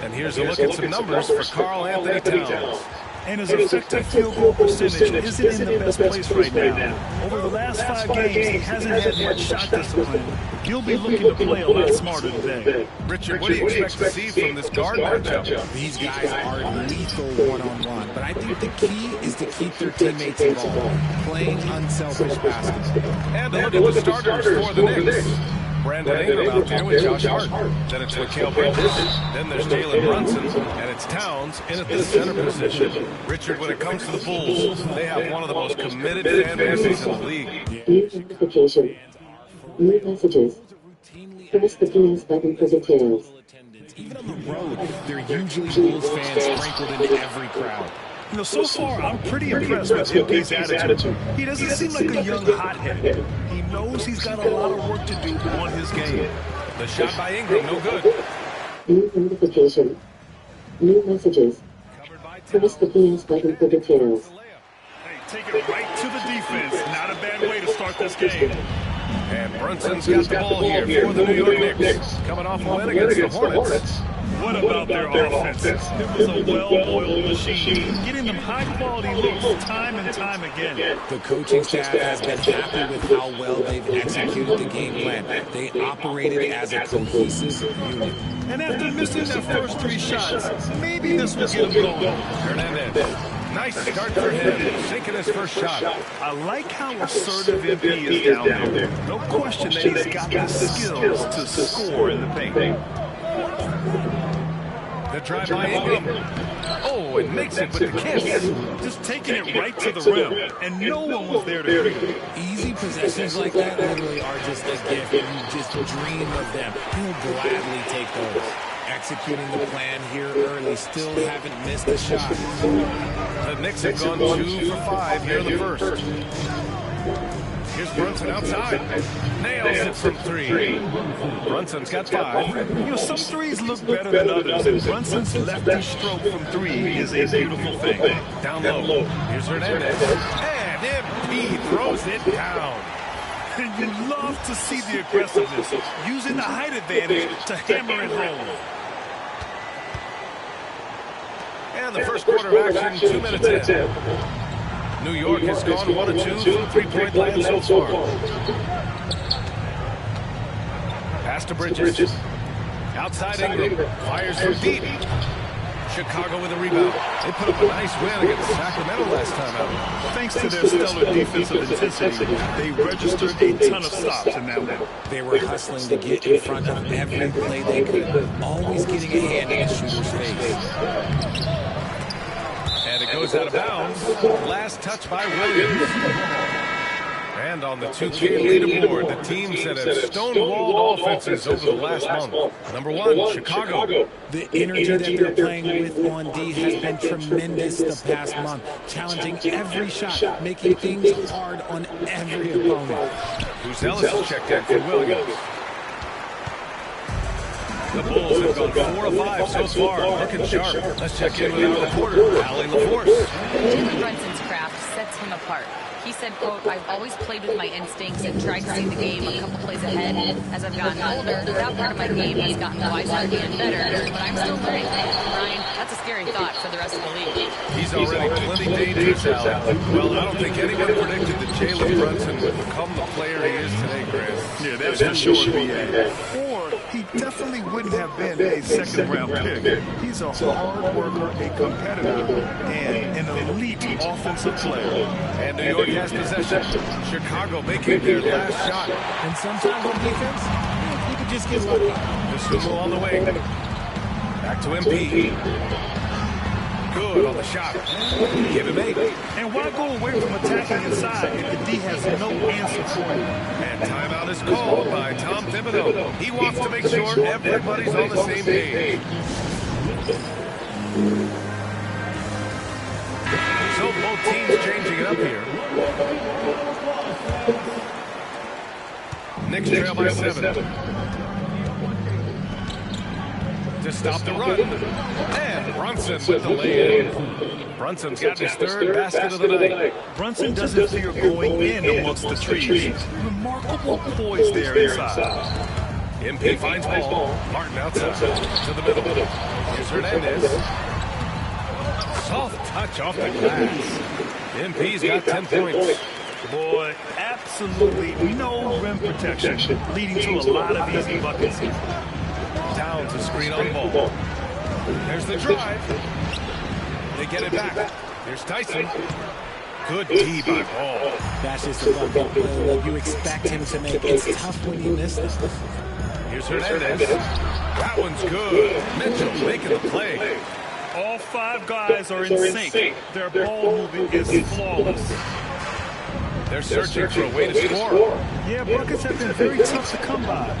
And here's a look at some numbers for Karl Anthony Towns. And his effective field goal percentage isn't in the best place right now. Over the last 5 games, he hasn't had much shot discipline. He'll be looking to play a lot smarter today. Richard, what do you expect to see from this guard matchup? These guys are lethal one-on-one, but I think the key is to keep their teammates involved, playing unselfish basketball. And a look at the starters for the Knicks. Brandon Ingram out there with Josh Hart. Then it's Mikal Bridges. Then there's Jalen Brunson. And it's Towns in at the center position. Richard, when it comes to the Bulls, they have one of the most committed fan bases in the league. New notification. New messages. Press the PS button for details. Even on the road, there are usually Bulls fans sprinkled into every crowd. You know, so far, I'm pretty impressed with MP's attitude. He doesn't seem like a young hothead. He knows he's got a lot of work to do on his game. The shot by Ingram, no good. New notification. New messages. Press the PS button for details. Hey, take it right to the defense. Not a bad way to start this game. And Brunson's got the ball here for the New York Knicks. Coming off a win against the Hornets. What about their offense? It was a well-oiled machine, getting them high-quality looks time and time again. The coaching staff has been happy with how well they've executed the game plan. They operated as a cohesive unit. And after missing their first 3 shots, maybe this will get them going. Hernandez. Nice start for him, sinking his first shot. I like how assertive MP is down there. No question that he's got the skills to score in the paint. The drive by Ingram. Oh, Oh, and makes it with the kiss. Just taking it right to the rim, and no one was there to greet him. Easy possessions like that literally are just a gift. You just dream of them. He'll gladly take those. Executing the plan here early. Still haven't missed a shot. The Knicks have gone 2 for 5 here in the first. Here's Brunson outside. Nails it from 3. Brunson's got 5. You know, some threes look better than others. Brunson's lefty stroke from 3 is a beautiful thing. Down low. Here's Hernandez. And MP throws it down. And you love to see the aggressiveness, using the height advantage to hammer it home. And the first quarter of action, 2 minutes in. New York has gone 1 of 2 from three-point land so far. Pass to Bridges. Outside Ingram. Fires from deep. Chicago with a rebound. They put up a nice win against Sacramento last time out. Thanks to their stellar defensive intensity, they registered a ton of stops in that one. They were hustling to get in front of every play they could, always getting a hand in the shooter's face. And it goes out of bounds. Last touch by Williams. And on the 2K leaderboard, the teams that have stonewalled offenses over the last month. Number 1, Chicago. The energy that they're playing with on D has been tremendous the past month. Challenging every shot, making things hard on every opponent. Ellis checked in for Williams. The Bulls have gone 4 of 5 so far, looking sharp. Let's check in with our reporter, Allie LaForce. Jalen Brunson's craft sets him apart. He said, quote, "I've always played with my instincts and tried to see the game a couple plays ahead. As I've gotten older, that part of my game has gotten wiser and better, but I'm still learning." Ryan, that's a scary thought for the rest of the league. He's already plenty dangerous, Allie. Well, I don't think anyone predicted that Jalen Brunson would become the player he is today, Chris. Yeah, that's for sure, BA. Or he definitely wouldn't have been a second-round pick. He's a hard worker, a competitor, and an elite offensive player. And New York has possession. Chicago making their last shot. And sometimes on defense, you could just get lucky. Sumo on the wing. Back to MP. Good on the shot. Give him 8. And why go away from attacking inside if the D has no answer for you? And timeout is called by Tom Thibodeau. He wants to make sure everybody's on the same page. So both teams changing it up here. Knicks trail by 7. To stop the run. And Brunson with the lay-in. Brunson's got his 3rd basket of the night. Brunson doesn't fear going in amongst the trees. Remarkable poise there inside. MP finds ball. Martin outside. To the middle. Here's Hernandez. Soft touch off the glass. MP's got 10 points. Boy, absolutely no rim protection, leading to a lot of easy buckets. Towns a screen on ball. There's the drive. They get it back. There's Tyson. Good D by Ball. That's just a bucket play you expect him to make. It's tough when you miss this. Here's Hernandez. That one's good. Mitchell making the play. All 5 guys are in sync. Their ball movement is flawless. They're searching for a way to score. Yeah, buckets have been very tough to come by.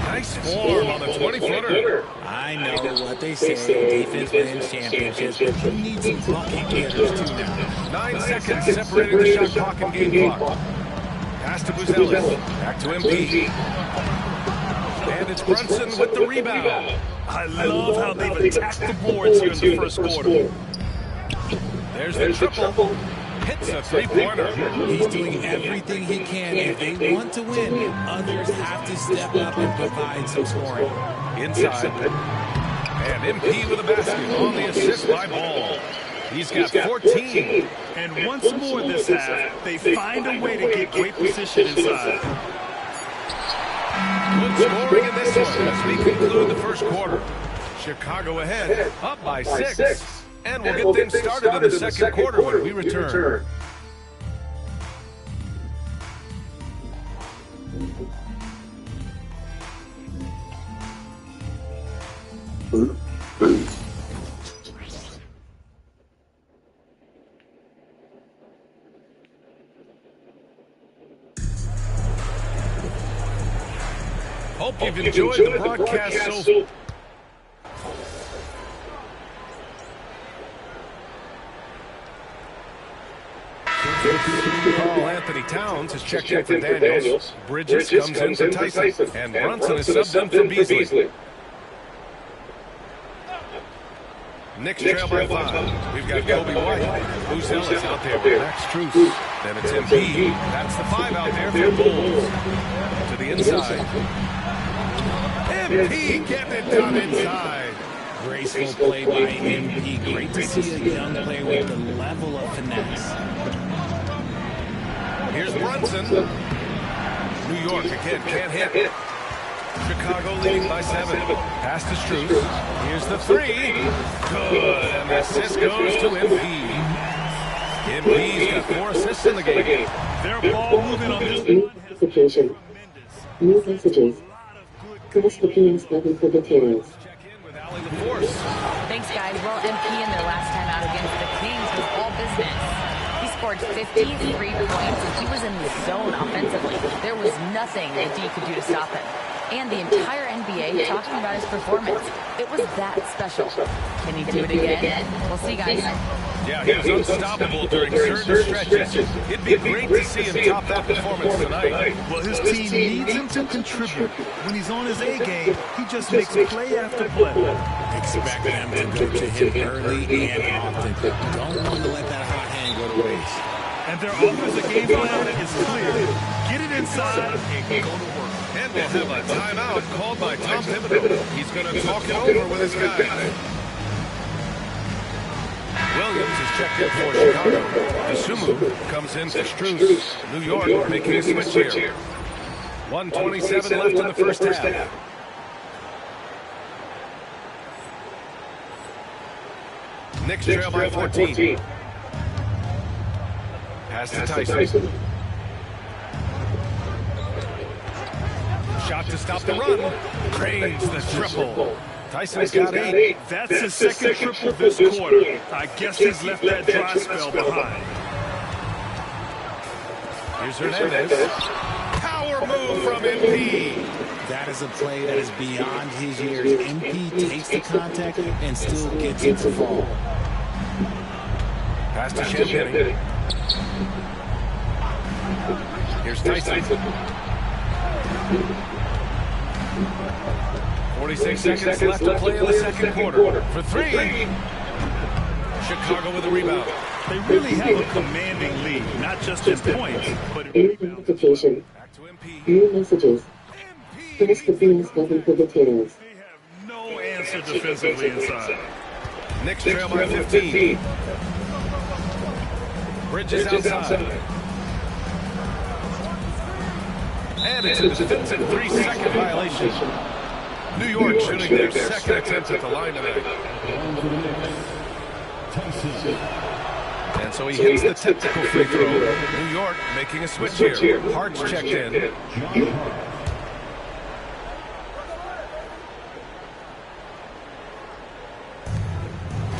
Nice form on the 20-footer. I know what they say. Defense wins championships, but you need some bucket getters too now. 9 seconds separating the shot clock and game clock. Pass to Ellis. Back to MP. And it's Brunson with the rebound. I love how they've attacked the boards here in the first quarter. There's the triple. Hits a 3-pointer. He's doing everything he can. If they want to win, others have to step up and provide some scoring. Inside. And MP with a basket on the assist by Ball. He's got 14. And once more this half, they find a way to get great position inside. Good scoring in this one as we conclude the first quarter. Chicago ahead, up by 6. And we'll get things started in the second quarter when we return. Hope you've enjoyed the broadcast so Carl Anthony Towns has checked in for Daniels. Bridges comes in for Tyson. And Brunson is subbed in for Beasley. Knicks trail by 5. We've got Kobe White. Bruce Ellis out there with Max Strus. Then it's MP. That's the 5 out there for the Bulls. To the inside. MP getting it done inside. Graceful play by MP. Great to see a young player with the level of finesse. Here's Brunson. New York again can't hit. Chicago leading by 7. Pass to Strus. Here's the 3. Good. And the assist goes to MP. MP's got 4 assists in the game. Their ball moving on this New notification. New messages. Press the PS button for details. Thanks, guys. Well, MP in their last time out against the Kings was all business. He scored 53 points, and he was in the zone offensively. There was nothing the D could do to stop him. And the entire NBA talking about his performance. It was that special. Can he do it again? We'll see, guys. Yeah, he was unstoppable during certain stretches. It'd be great to see him top that performance tonight. Well, his team needs him to contribute. When he's on his A game, he just makes play after play. Expect them to go to him early and often. Don't want to let that hot hand go to waste. And their offensive game plan is clear. Get it inside and go to work. And we'll have a timeout called by Tom Thibodeau. He's going to talk it over with his guys. Williams is checked in for Chicago. Asumu comes in for Strus. New York making a switch here. 1:27 left in the first half. Knicks trail by 14. Pass to Tyson. Shot to stop the run. Cranes the triple. Tyson's got 8. That's his second triple this quarter. I guess he's left that dry spell behind. Here's Hernandez. Power move from MP. That is a play that is beyond his years. MP takes the contact and still gets it to fall. Pass to Champagne. Here's Tyson. 46 seconds left to play in the second quarter. For 3. Chicago with a rebound. They really have a commanding lead, not just in points, but in New rebounds. notification. New messages. Press the PS button for details. No answer defensively inside. Knicks trail by 15. Bridges outside. And it's a defensive 3-second violation. New York shooting their second attempt at the line tonight. And so he hits the technical free throw. New York making a switch here. Hart's checked in.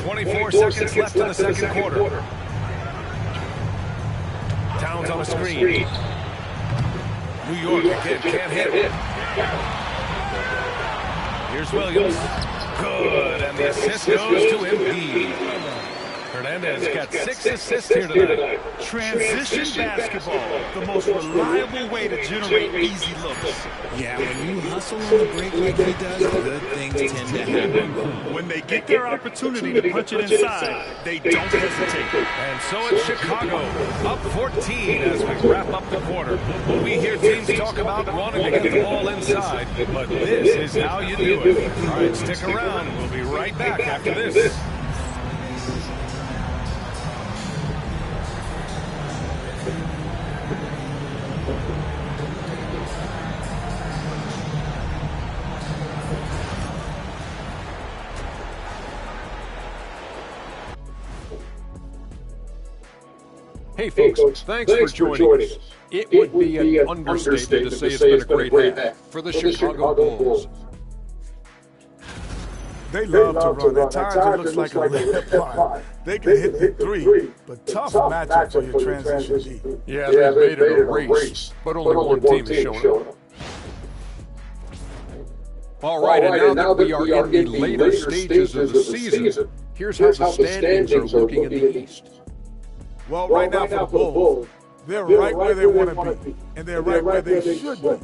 24 seconds left in the second quarter. Towns on a screen. New York again can't hit. Here's Williams. Good, and the assist goes to MP. Hernandez got 6 assists here tonight. Transition basketball, the most reliable way to generate easy looks. Yeah, when you hustle on the break like he does, good things tend to happen. When they get their opportunity to punch it inside, they don't hesitate. And so it's Chicago, up 14 as we wrap up the quarter. We hear teams talk about wanting to get the ball inside, but this is how you do it. All right, stick around. We'll be right back after this. Hey folks, thanks for joining us. It would be an understatement to say it's been a great half for the Chicago Bulls. They love to run. At times it looks like a lead line. They can hit the 3, but tough matchup for your transition D. Yeah, they made it a race, but only one team is showing up. All right, and now that we are in the later stages of the season, here's how the standings are looking in the East. Well, right now for the Bulls, they're right where they want to be, and they're right where they should be.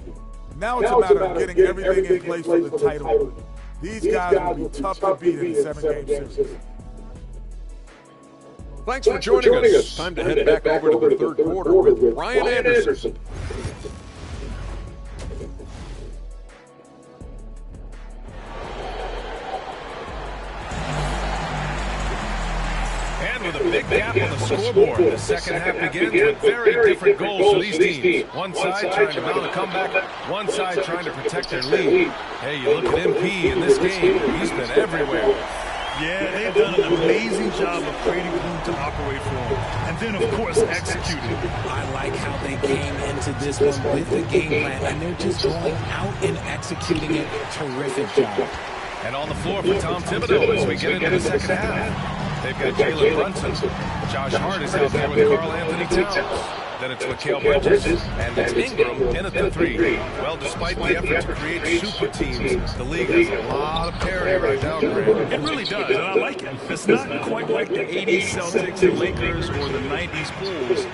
Now it's a matter of getting everything in place for the title. These guys will be tough to beat in the 7-game series. Thanks for joining us. Time to head back over to the third quarter with Ryan Anderson. With a big gap on the scoreboard, the second half begins with very different goals for these teams. One side trying to mount a comeback, one side trying to protect their lead. Hey, you look at MP in this game, he's been everywhere. Yeah, they've done an amazing job of creating room to operate for him. And then, of course, executing. I like how they came into this one with the game plan, and they're just going out and executing it. Terrific job. And on the floor for Tom Thibodeau as we get into the second half. They've got Jalen Brunson. Josh Hart is out there with Karl Anthony Towns. Then it's Mikal Bridges, and it's Ingram in at the three. Well, despite the effort to create super teams, the league has a lot of parity right now, Grant. It really does, and I like it. It's not quite like the 80s Celtics and Lakers or the 90s Bulls,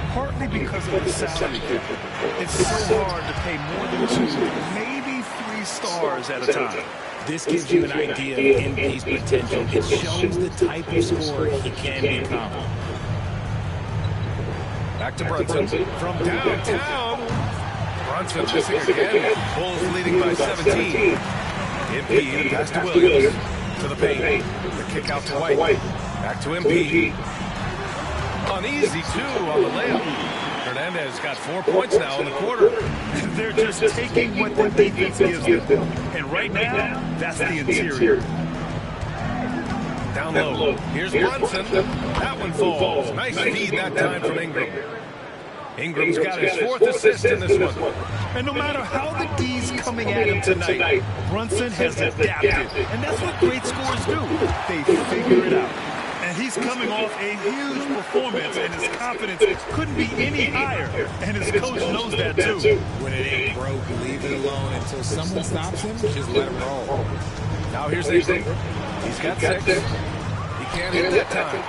partly because of the salary cap. It's so hard to pay more than 2, maybe 3 stars at a time. This gives you an idea of MP's potential. It shows the type of scorer he can become. Back to Brunson from downtown. Brunson missing again. Bulls leading by 17. MP, the pass to Williams. To the paint. The kick out to White. Back to MP. Uneasy, too, on the layup. Hernandez got 4 points now in the quarter. They're just taking what the defense gives them. And right now, that's the interior. Down low. Here's Brunson. That one falls. Nice feed that time from Ingram. Ingram's got his 4th assist in this one. And no matter how the D's coming at him tonight, Brunson has adapted. And that's what great scorers do. They figure it out. And he's coming off a huge performance, and his confidence couldn't be any higher. And his coach knows that, too. When it ain't broke, leave it alone until someone stops him. Just let him roll. Now here's Ingram. He's got 6. He can't hit that time.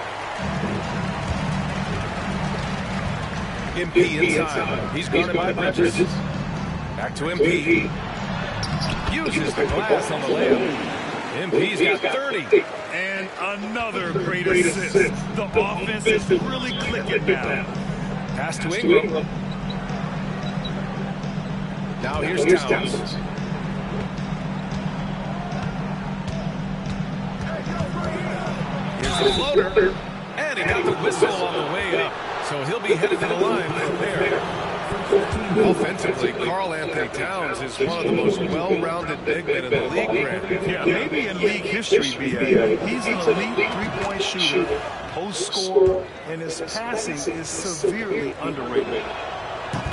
MP inside. He's guarded by Bridges. Back to MP. Uses the glass on the layup. MP's got 30. And another great assist. The offense is really clicking now. Pass to Ingram. Now here's Towns. Here's the floater. And he got the whistle on the way up. So he'll be headed to the line from there. Offensively, Karl Anthony Towns is one of the most well-rounded big men in the league, Grant. Yeah, maybe in league history, B.A. He's an elite three-point shooter, post scorer, and his passing is severely underrated.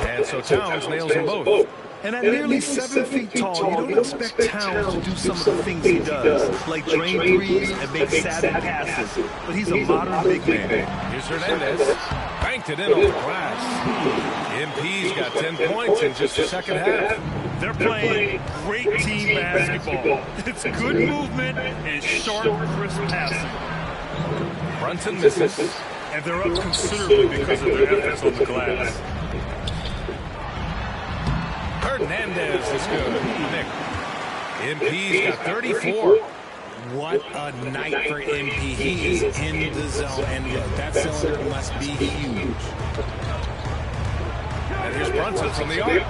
And so Towns nails them both. And at nearly 7 feet tall, you don't expect Towns to do some of the things he does, like drain threes and make savvy passes. But he's a modern big man. Here's Hernandez. Banked it in off the glass. MP's got 10 points in just the second half. They're playing great team basketball. It's good movement and sharp, crisp passing. Brunson misses. And they're up considerably because of their efforts on the glass. Hernandez is good. Nick. MP's got 34. What a night for MP. He is in the zone, and look, that cylinder must be huge. And here's Brunson from the arc.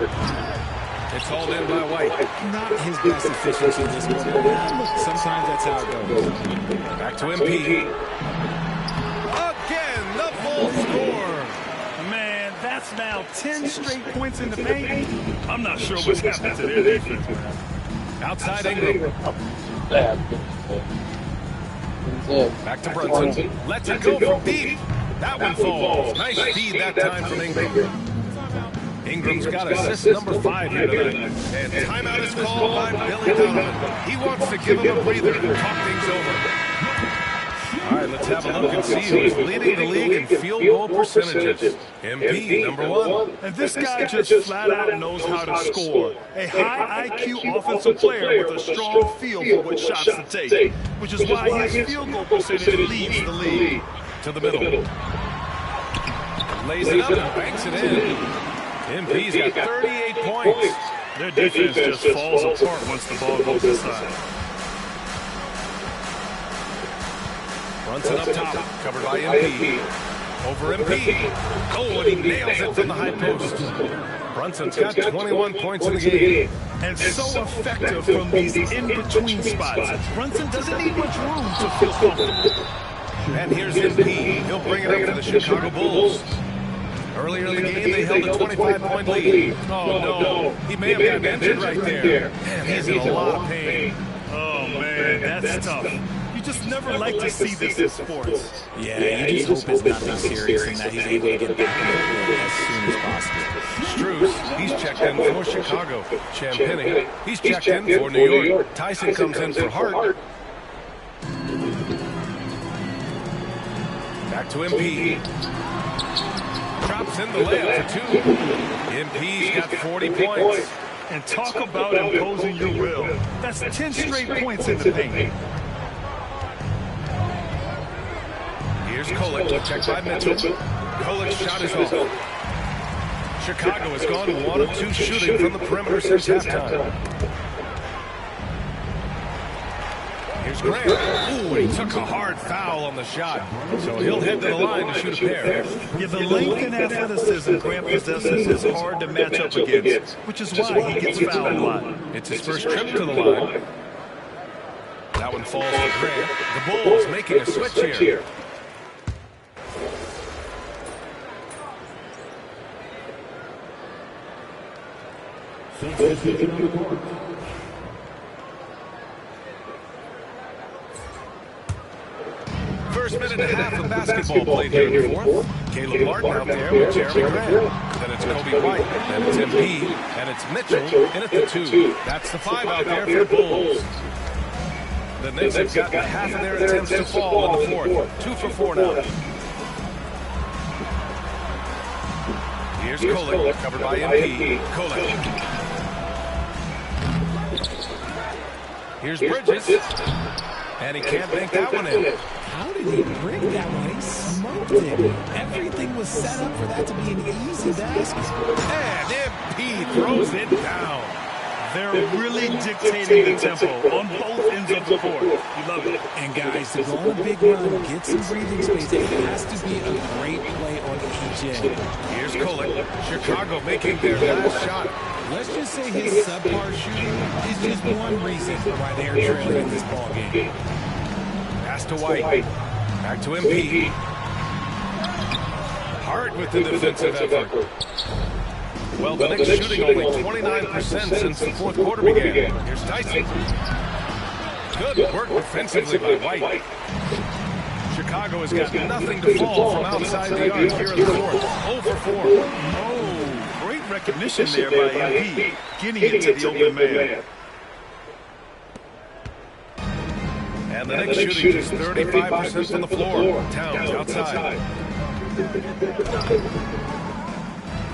It's hauled in by White. Not his best efficiency this morning. Sometimes that's how it goes. Back to MP. Again, the full score. Man, that's now 10 straight points in the paint. I'm not sure what's happened to their defense. Outside Ingram. Back to Brunson. Lets it go from deep. That one falls. Nice feed that time from Ingram. Ingram's got assist number 5 here tonight. And timeout is called by Billy Donovan. He wants to give him a breather and talk things over. All right, let's have a look and see who's leading the league in field goal percentages. MP, number one. And this guy just flat out knows how to score. A high IQ offensive player with a strong feel for what shots to take, which is why his field goal percentage leads the league. To the middle. Lays it up and banks it in. MP's got 38 points. Their defense just falls apart once the ball goes inside. Brunson up top, covered by MP. Over MP. Oh, and he nails it from the high post. Brunson's got 21 points in the game. And so effective from these in-between spots. Brunson doesn't need much room to feel comfortable. And here's MP. He'll bring it up for the Chicago Bulls. Earlier in the game, they held a 25-point lead. Oh, no. He may have gotten injured right there. Man, he's in a lot of pain. Oh, man, that's tough. You just never like to see this in sports. Yeah, you just hope it's nothing serious and that he's able to get back in the field as soon as possible. Strus, he's checked in for Chicago. Champagny, he's checked in for New York. Tyson comes in for Hart. Back to MP. Drops in the layup for two. MP's got 40 points. And talk about imposing your will. That's 10 straight points in the paint. Here's Kolek, checked by Mitchell. Kolek's shot is off. Chicago has gone 1 of 2 shooting from the perimeter since halftime. Here's Grant. Ooh, he took a hard foul on the shot. So he'll head to the line to shoot a pair. Yeah, the length and athleticism Grant possesses is hard to match up against, which is why he gets fouled a lot. It's his first trip to the line. That one falls to Grant. The Bulls making a switch here. First minute and a half of basketball played here in the fourth. Caleb Martin out there with Jeremy Grant. Then it's Kobe White. Then it's MP. And it's Mitchell in at the 2. That's the 5 out there for the Bulls. The Knicks have gotten half of their attempts to fall in the fourth. 2 for 4 now. Here's Kolek, covered by MP. Kolek. Here's Bridges. And he can't bank that one in. How did he break that one? He smoked it. Everything was set up for that to be an easy basket. And MP throws it down. They're really dictating the tempo on both ends of the court. You love it. And guys, to go on a big run, get some breathing space. It has to be a great play on each end. Here's Kolek. Chicago making their last shot. Let's just say his subpar shooting is just one reason why they're trailing in this ballgame. Pass to White. Back to MP. Hard with the defensive effort. Well, the Knicks shooting only 29% since the fourth quarter began. Here's Tyson. Good work defensively by White. Chicago has got nothing to fall from outside the arc here in the fourth. 0 for 4. Oh, great recognition there by MP. Getting it to the open man. And the Knicks shooting just 35% from the floor. Towns outside.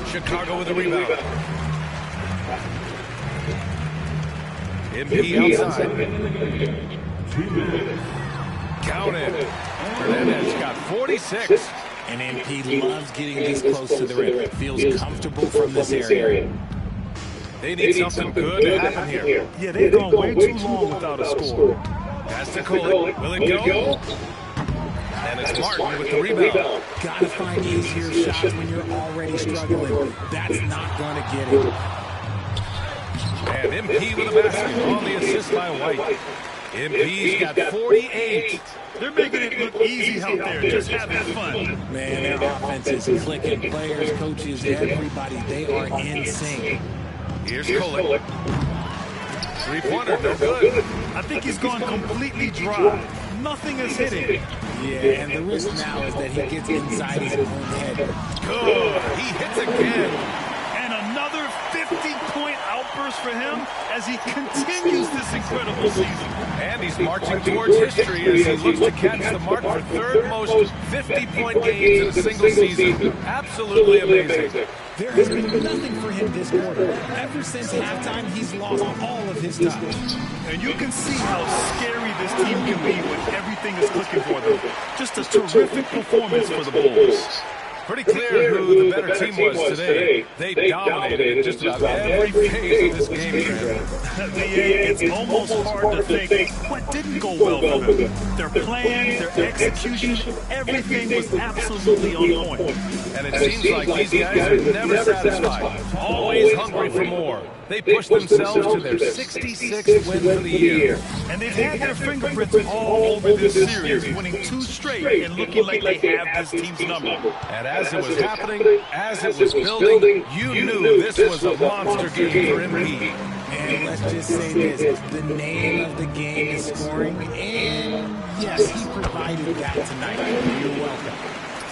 Chicago with a rebound. MP outside. Count it. Hernandez got 46. And MP loves getting this close to the rim. Feels comfortable from this area. They need something good to happen here. Yeah, they've gone way too long without a score. Pass to Kolek. Will it go? And it's Martin with the rebound. Gotta find easier shots when you're already struggling. That's not gonna get it. And MP with a basket on the assist by White. MP's got 48. They're making it look easy out there, just having fun. Man, their offense is clicking. Players, coaches, everybody, they are in sync. Here's Kolek. Three-pointer, no good. I think he's gone completely dry. Nothing is hitting. Yeah, and the risk now is that he gets inside his own head. Good. He hits again. And Another 50-point outburst for him as he continues this incredible season. And he's marching towards history as he looks to catch the mark for third most 50-point games in a single season. Absolutely amazing. There has been nothing for him this quarter. Ever since halftime, he's lost all of his touch. And you can see how scary this team can be when everything is clicking for them. Just a terrific performance for the Bulls. Pretty clear who the better team was today. They dominated just about every phase of this game. It's almost hard to think what didn't go well for them. Their plan, their execution, everything was absolutely on point. And it seems like these guys are never satisfied, always hungry for more. They pushed themselves to their 66th win for the year. And they've had their fingerprints all over this series, winning 2 straight and looking like they have this team's number. And as it was happening, as it was building, you knew this was a monster game for MP. And let's just say this, the name of the game is scoring, and yes, he provided that tonight. You're welcome.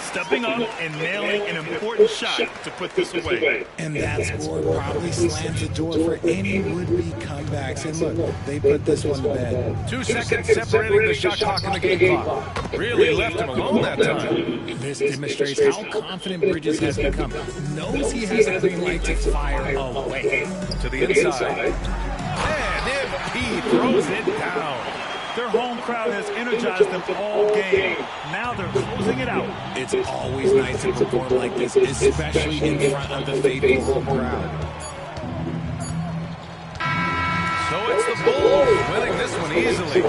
Stepping up and nailing an important shot to put this away. And that score probably slams the door for any would-be comebacks. And look, they put this one to bed. 2 seconds separating the shot clock and the game clock. Really left him alone that time. This demonstrates how confident Bridges has become. Knows he has a green light to fire away. To the inside. And MP throws it down. Their home crowd has energized them all game. Now they're closing it out. It's always nice to perform like this, especially in front of the faithful home crowd. So it's the Bulls winning this one easily,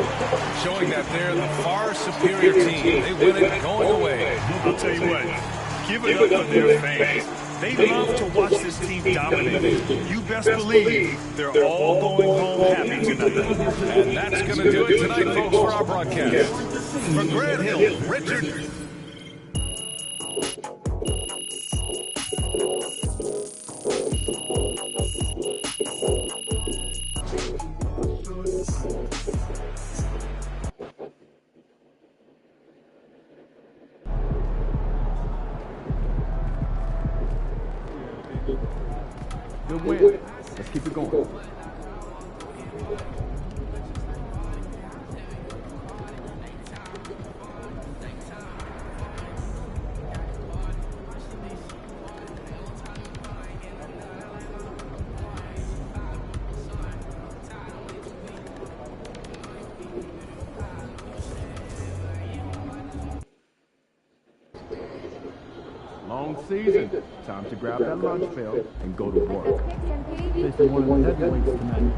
showing that they're the far superior team. They win it going away. I'll tell you what, give it up for their fans. They love to watch this team dominate. You best believe they're all going home happy tonight. And that's going to do it tonight, folks, for our broadcast. For Grant Hill, Richard. Good win. Let's keep it going. Long season. Time to grab that lunch bell and go to work. This is one of the heavyweights tonight.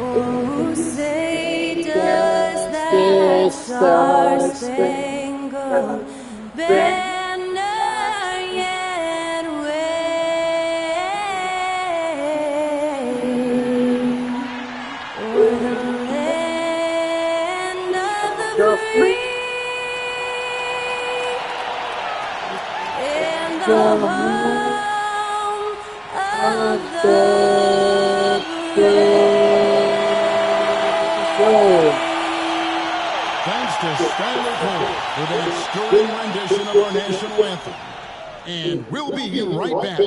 Oh, say does that star-spangled banner yet wave o'er the land of the free and the home of the brave. Thanks to Skylar Cole for that stirring rendition of our national anthem. And we'll be right back.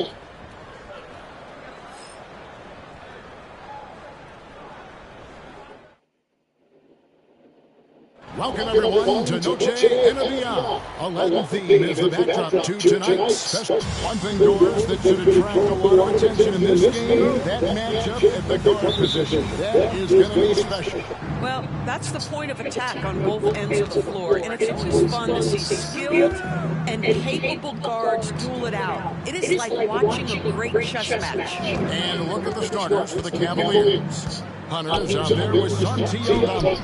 Welcome, everyone, to Noche Enabia. A Latin theme is the backdrop to tonight's special. One thing, doors, that should attract a lot of attention in this game, that matchup at the guard position. That is going to be special. Well, that's the point of attack on both ends of the floor, and it's always fun to see skilled and capable guards duel it out. It is like watching a great chess match. And look at the starters for the Cavaliers. Hunter's out there with Santi Aldama.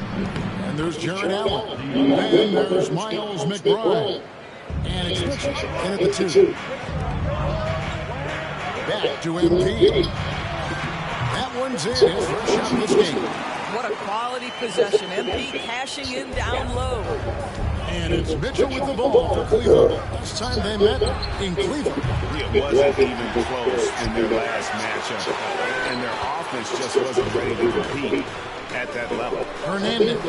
And there's Jared Allen. Then there's Miles McBride. And Extension in at the 2. Back to MP. That one comes in his first shot this game. What a quality possession. MP cashing in down low. And it's Mitchell with the ball for Cleveland. Last time they met in Cleveland. It wasn't even close in their last matchup. And their offense just wasn't ready to compete at that level. Hernandez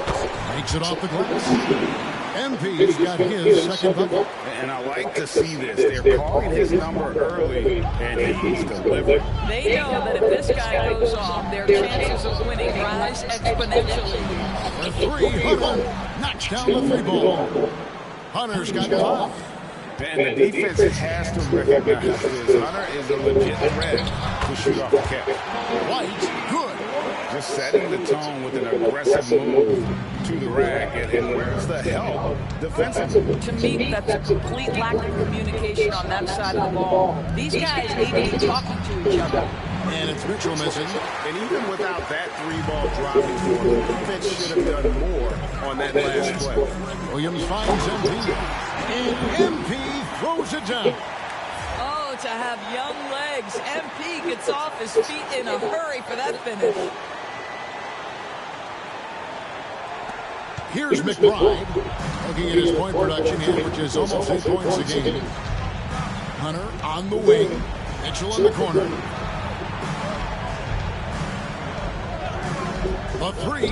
makes it off the glass. MP's got his second bucket. And I like to see this. They're calling his number early, and he's delivered. They know that if this guy goes off, their chances of winning rise exponentially. For three, Hunter knocks down the three ball. Hunter's got 5. And the defense has to recognize this. Hunter is a legit threat to shoot off the cap. White, good. Just setting the tone with an aggressive move to the rack. And where's the help defensively? To me, that's a complete lack of communication on that side of the ball. These guys need to be talking to each other. And it's Mitchell missing. And even without that 3-ball dropping for them, the defense should have done more on that last play. Williams finds MP. And MP throws it down. Oh, to have young legs. MP gets off his feet in a hurry for that finish. Here's McBride. Looking at his point production, he averages almost 8 points a game. Hunter on the wing. Mitchell in the corner. A 3.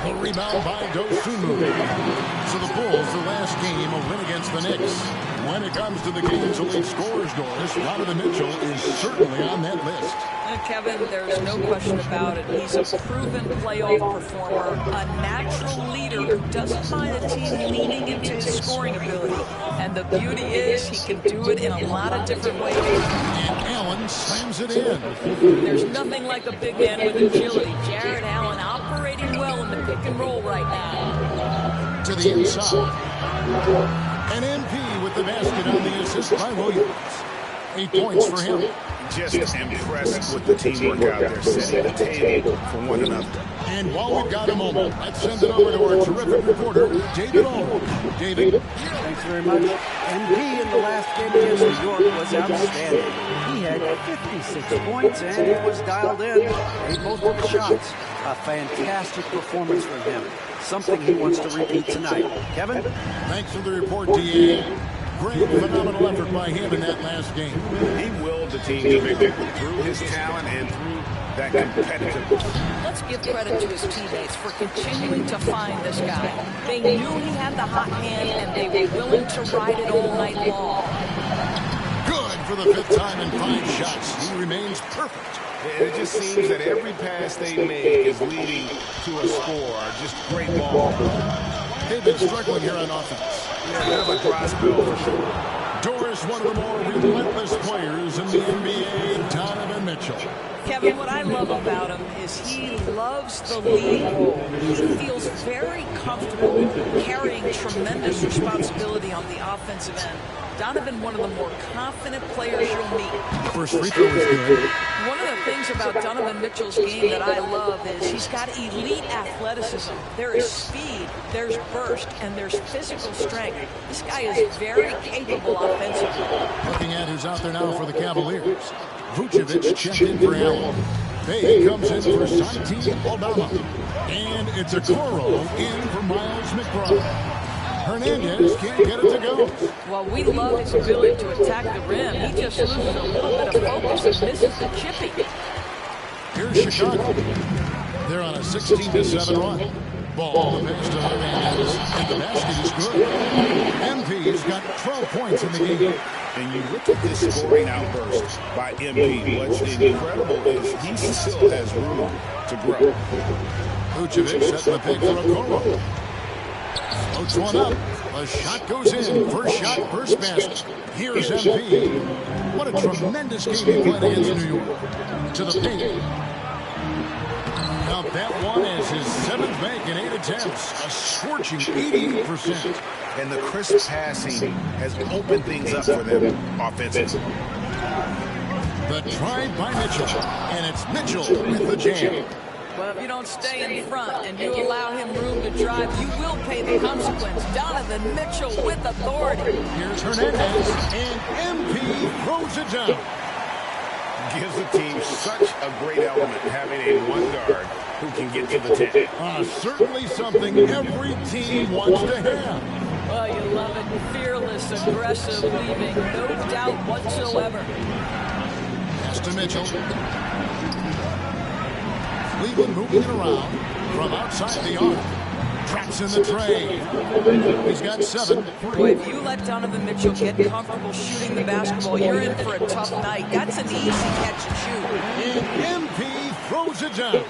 The rebound by Dosunmu. So the Bulls, the last game, a win against the Knicks. When it comes to the game's elite scorers, Doris, Donovan Mitchell is certainly on that list. And Kevin, there's no question about it. He's a proven playoff performer, a natural leader who doesn't mind a team leaning into his scoring ability. And the beauty is he can do it in a lot of different ways. And Allen slams it in. There's nothing like a big man with agility. Jared Allen operating well in the pick and roll right now. To the inside. And MP with the basket on the assist by Williams. 8 points for him. Just impressed with the teamwork out there, setting the table for one another. And while we've got a moment, let's send it over to our terrific reporter, David Owen. David. Thanks very much. MP in the last game against New York was outstanding. He had 56 points and he was dialed in. Made most of the shots. A fantastic performance from him. Something he wants to repeat tonight. Kevin? Thanks for the report, D.A. Great, phenomenal effort by him in that last game. He willed the team to victory through his talent and through that competitiveness. Let's give credit to his teammates for continuing to find this guy. They knew he had the hot hand, and they were willing to ride it all night long. Good for the 5th time in 5 shots. He remains perfect. And it just seems that every pass they make is leading to a score. Just great ball. They've been struggling here on offense. Yeah, a bit of a dry spell for sure. Doris, one of the more relentless players in the NBA, Donovan Mitchell. Kevin, what I love about him is he loves the lead role. He feels very comfortable carrying tremendous responsibility on the offensive end. Donovan, one of the more confident players you'll meet. First free throw is good. One of the things about Donovan Mitchell's game that I love is he's got elite athleticism. There is speed, there's burst, and there's physical strength. This guy is very capable offensively. Looking at who's out there now for the Cavaliers. Vucevic checked in for Allen. Bay comes in for Santi Aldama. And it's a Coro in for Miles McBride. Hernandez can't get it to go. Well, we love his ability to attack the rim. He just loses a little bit of focus and misses the chipping. Here's Chicago. They're on a 16-7 run. Ball, the pass to Hernandez, and the basket is good. MP's got 12 points in the game. And you look at this scoring outburst by MP. What's incredible is he still has room to grow. Vucevic setting the pick for Okoro. Floats one up. A shot goes in. First shot, first basket. Here's MP. What a tremendous game he played against New York. To the paint. Now that one is his 7th make in 8 attempts. A scorching 88%. And the crisp passing has opened things up for them offensively. The drive by Mitchell. And it's Mitchell with the jam. Well, if you don't stay in front and you allow him room to drive, you will pay the consequence. Donovan Mitchell with authority. Here's Hernandez, and MP throws it down. gives the team such a great element having a one guard who can get to the 10. Certainly something every team wants to have. Oh, you love it. Fearless, aggressive, leaving no doubt whatsoever. Pass to Mitchell. Cleveland moving it around from outside the arc. Tracks in the tray. He's got 7. Boy, if you let Donovan Mitchell get comfortable shooting the basketball, you're in for a tough night. That's an easy catch and shoot. And MP throws it down.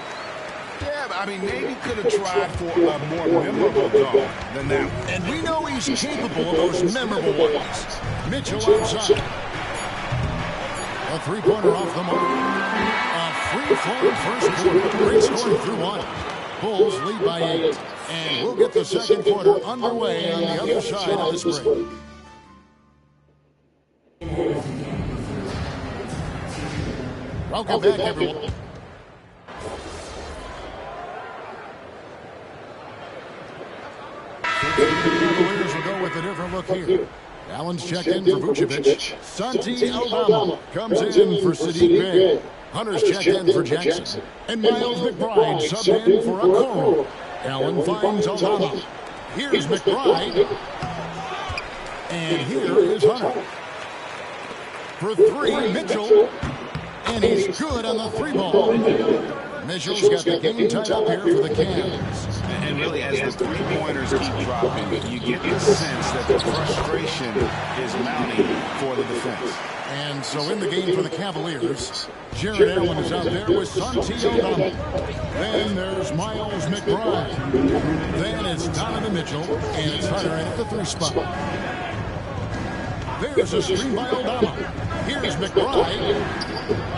Yeah, I mean, maybe could have tried for a more memorable dunk than that one. And we know he's capable of those memorable ones. Mitchell outside. A three-pointer off the mark. A free-flowing first quarter. Great scoring through 1. Bulls lead by 8. And we'll get the second quarter underway on the other side of this break. Welcome back, everyone. The Cavaliers will go with a different look here. Allen's checked in for Vucevic. Santi Aldama comes in for Sadiq Bey. Hunter's checked in for Jackson. And Miles McBride subbed in for Okoro. Allen finds Aldama. Here's McBride. And here is Hunter. For 3, Mitchell. And he's good on the 3-ball. Mitchell's got the game tied up here for the Cavs. And really, as the three-pointers keep dropping, you get the sense that the frustration is mounting for the defense. And so in the game for the Cavaliers, Jared Allen is out there with Santi Aldama. Then there's Miles McBride. Then it's Donovan Mitchell, and it's Hunter in at the 3 spot. There's a screen by Aldama. Here's McBride.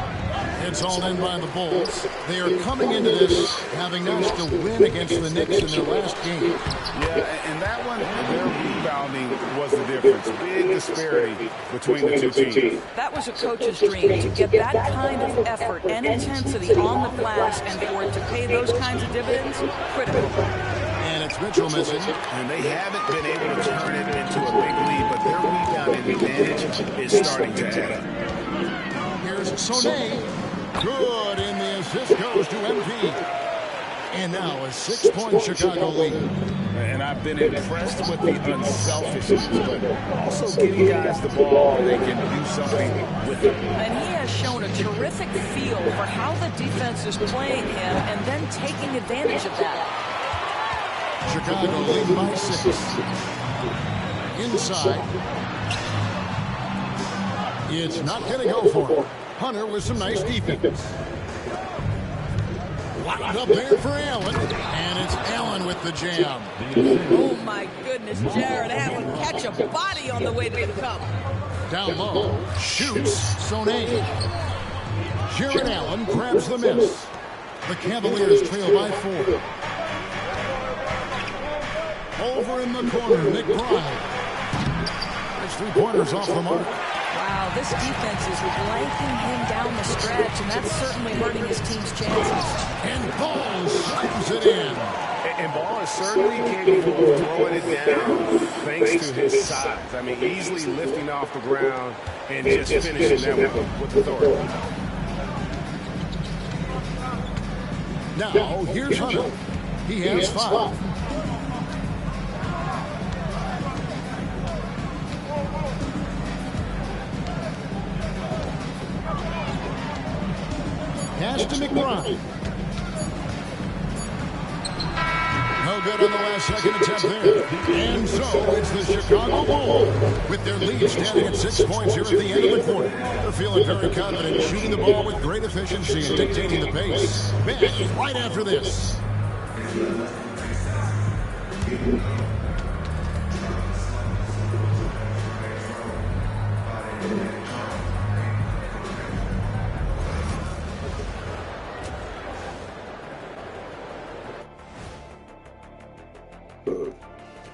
It's all in by the Bulls. They are coming into this having managed to win against the Knicks in their last game. Yeah, and that one, their rebounding was the difference. Big disparity between the two teams. That was a coach's dream, to get that kind of effort and intensity on the glass, and for it to pay those kinds of dividends, critical. And it's Mitchell missing. And they haven't been able to turn it into a big lead, but their rebounding advantage is starting to add up. Here's Sonay. Good, and the assist goes to MP. And now a 6-point Chicago lead. And I've been impressed with the unselfishness, but also getting guys the ball where they can do something with it. And he has shown a terrific feel for how the defense is playing him and then taking advantage of that. Chicago lead by 6. Inside. It's not going to go for him. Hunter with some nice defense. Locked up there for Allen. And it's Allen with the jam. Oh, my goodness, Jared Allen catch a body on the way to the cup. Down low. Shoots. Sonay. Jared Allen grabs the miss. The Cavaliers trail by 4. Over in the corner, McBride. There's 3-pointers off the mark. Wow, this defense is blanking him down the stretch, and that's certainly hurting his team's chances. And Ball slams it in. And Ball is certainly capable of throwing it down thanks to his size. I mean, easily lifting off the ground and just finishing that with authority. Now, here's Hunter. He has 5. Pass to McBride. No good on the last second attempt there. And so it's the Chicago Bulls with their lead standing at 6 points here at the end of the quarter. They're feeling very confident, shooting the ball with great efficiency and dictating the pace. Back right after this.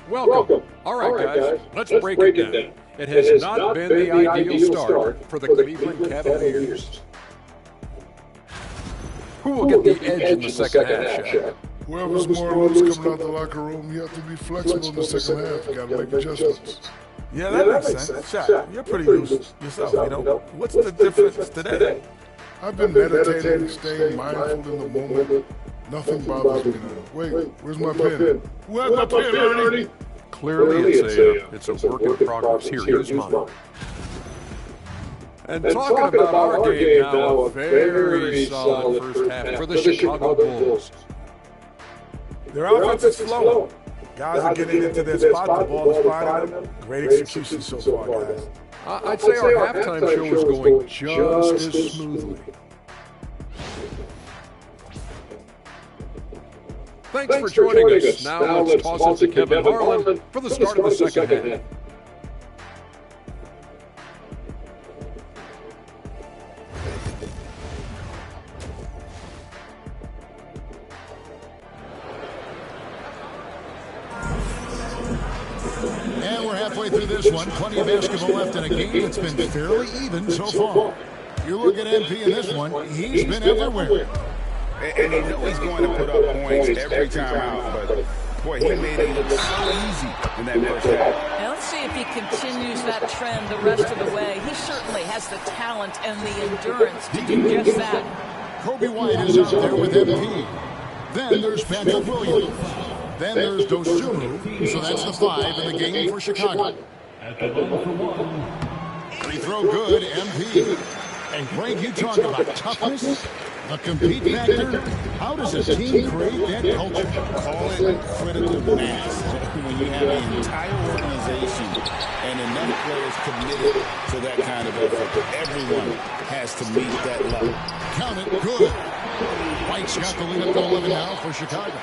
Welcome. All right, guys, let's break it down. It has not been the ideal start for the Cleveland Cavaliers. Who will get the edge in the second half, Shaq? Whoever's more loose coming out the locker room, you have to be flexible in the second half. You got to make adjustments. Yeah, that makes sense. Shaq, you're pretty loose yourself, you know. What's the difference today? I've been meditating, staying mindful in the moment. Nothing bothers me now. Wait, where's my pen? Where's my pen, Ernie? Clearly, it's a work in progress. Here's mine. And talking about our game now, a very solid first half for the Chicago Bulls. Their offense is slow. Guys are getting into their spot. The ball is finding them. Great execution so far, guys. I'd say our halftime show is going just as smoothly. Thanks for joining us. Now let's toss it to Kevin Harlan for the start of the second half. And we're halfway through this one. Plenty of basketball left in a game that's been fairly even so far. You look at MP in this one, he's been everywhere. And you know he's going to put up points every time out, but boy, he made it look so easy in that first half. Now let's see if he continues that trend the rest of the way. He certainly has the talent and the endurance to do just that. Kobe White is out there with MP. Then there's Patrick Williams. Then there's Dosunmu, so that's the 5 in the game for Chicago. Free throw good, MP. And Greg, you talk about toughness, a compete factor. How does a team create that culture? Call it critical mass. When you have an entire organization and enough players committed to that kind of effort, everyone has to meet that level. Count it, good. White's got the lead up to 11 now for Chicago.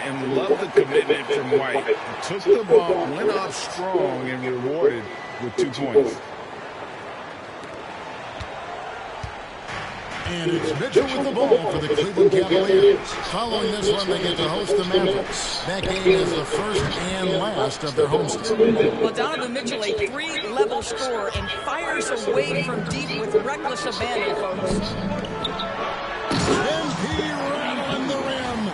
And love the commitment from White. Took the ball, went off strong, and rewarded with 2 points. And it's Mitchell with the ball for the Cleveland Cavaliers. Following this one, they get to host the Mavericks. That game is the first and last of their homestand. Well, Donovan Mitchell, a 3-level scorer, and fires away from deep with reckless abandon, folks. MP right on the rim.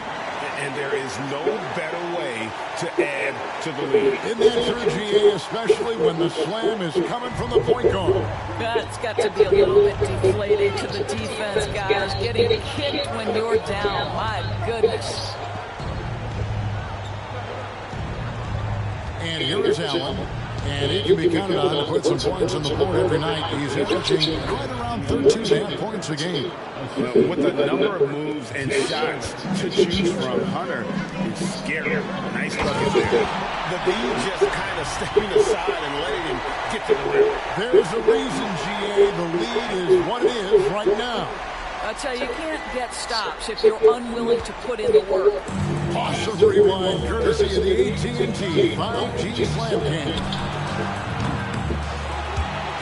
And there is no better way to add to the lead. Isn't that true, GA, especially when the slam is coming from the point guard? That's got to be a little bit deflating to the defense, guys. Getting kicked when you're down. My goodness. And here is Allen. And he can be counted on to put some points on the board every night. He's averaging right around 13.5 points a game. Well, with the number of moves and shots to choose from, Hunter is scary. Nice bucket there. The lead just kind of stepping aside and letting him get to the rim. There's a reason, GA. The lead is what it is right now. I tell you, you can't get stops if you're unwilling to put in the work. Awesome rewind, courtesy of the AT&T 5G Slam Cam.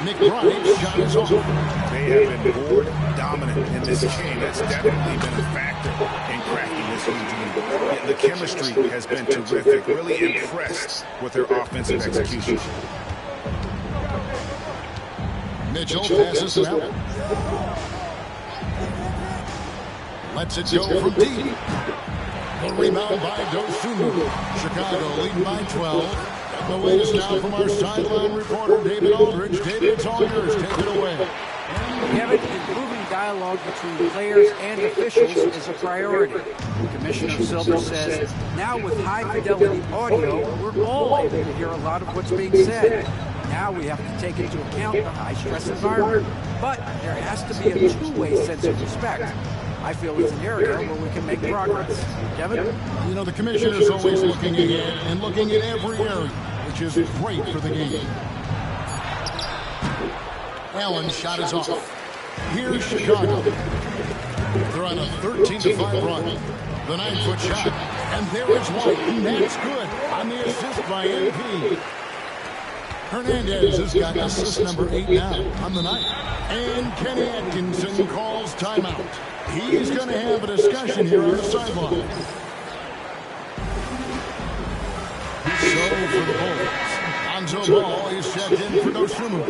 McBride's shot is off. They have been board dominant in this game. That's definitely been a factor in cracking this game. Yeah, the chemistry has been terrific. Really impressed with their offensive execution. Mitchell passes to Allen. Lets it go from deep. The rebound by Dosunmu. Chicago leading by 12. The latest now from our sideline reporter, David Aldridge. David, it's all yours. Take it away. Kevin, improving dialogue between players and officials is a priority. Commissioner Silver says, now with high-fidelity audio, we're all able to hear a lot of what's being said. Now we have to take into account the high-stress environment. But there has to be a two-way sense of respect. I feel it's an area where we can make progress. Kevin? You know, the commissioner's always looking ahead and looking at every area, which is great for the game. Allen's shot is off. Here's Chicago. They're on a 13-5 run. The 9-foot shot. And there is White. And that's good on the assist by MP. Hernandez has got assist number 8 now on the night. And Kenny Atkinson calls timeout. He's going to have a discussion here on the sideline. So for the Bulls, Lonzo Ball is checked in for Dosunmu.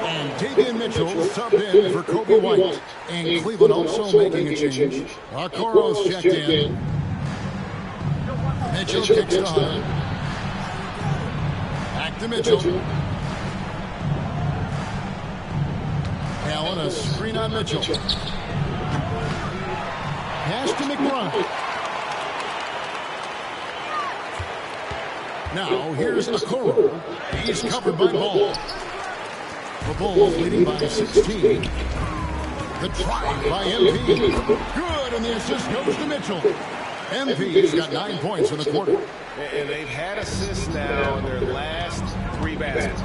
And Davion Mitchell subbed in for Kobe White. And Cleveland also making a change. Okoro's checked in. Mitchell kicks to Hunter. Back to Mitchell. Allen, a screen on Mitchell. McBride. Now here's Okoro. He's covered by Ball. The Bulls leading by 16. The try by MP. Good, and the assist goes to Mitchell. MP's got 9 points in the quarter. And they've had assists now in their last 3 baskets.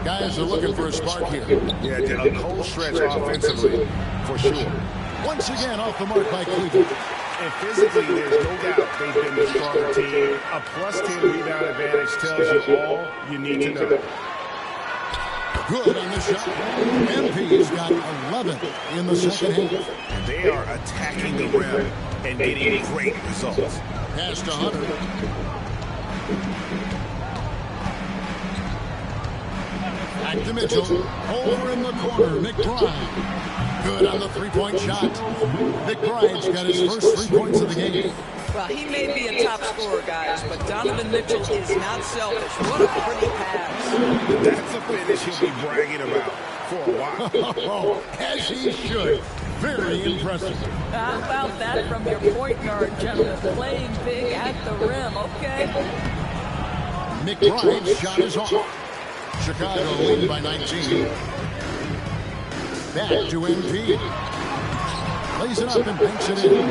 Guys are looking for a spark here. Yeah, a cold stretch offensively, for sure. Once again, off the mark by Cleveland. And physically, there's no doubt they've been the stronger team. A plus 10 rebound advantage tells you all you need to know. Good on the shot. MP's got 11 in the second half. And they are attacking the rim and getting great results. Pass to Hunter. Back to Mitchell. Over in the corner, McBride. Good on the three-point shot. McBride's got his first 3 points of the game. Well, he may be a top scorer, guys, but Donovan Mitchell is not selfish. What a pretty pass. That's a finish he'll be bragging about for a while. As he should. Very impressive. How about that from your point guard, gentlemen? Playing big at the rim, okay? McBride's shot is off. Chicago leading by 19. Back to MP. Lays it up and banks it in.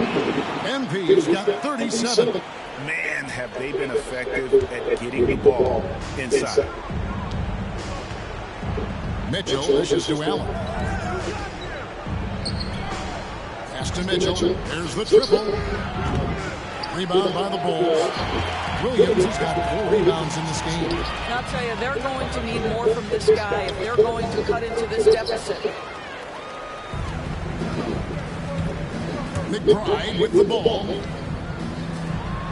MP's got 37. Man, have they been effective at getting the ball inside. Mitchell dishes to Allen. Pass to Mitchell. There's the triple. Rebound by the Bulls. Williams has got 4 rebounds in this game. And I'll tell you, they're going to need more from this guy if they're going to cut into this deficit. McBride with the ball.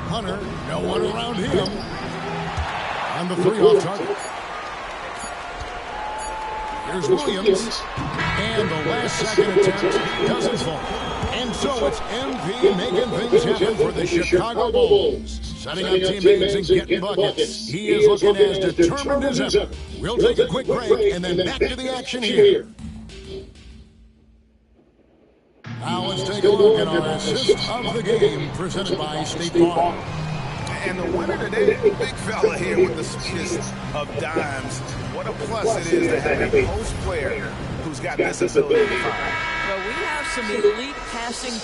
Hunter, no one around him. On the 3 off target. Here's Williams. And the last second attempt doesn't fall. And so it's MP making things happen for the Chicago Bulls. Setting up teammates and getting buckets. He is looking as determined as ever. We'll take a quick break and then back to the action here. Now let's take a look at our assist of the game presented by State Farm. And the winner today, big fella here with the sweetest of dimes. What a plus it is to have a post player who's got this ability to find. Well, we have some elite passing.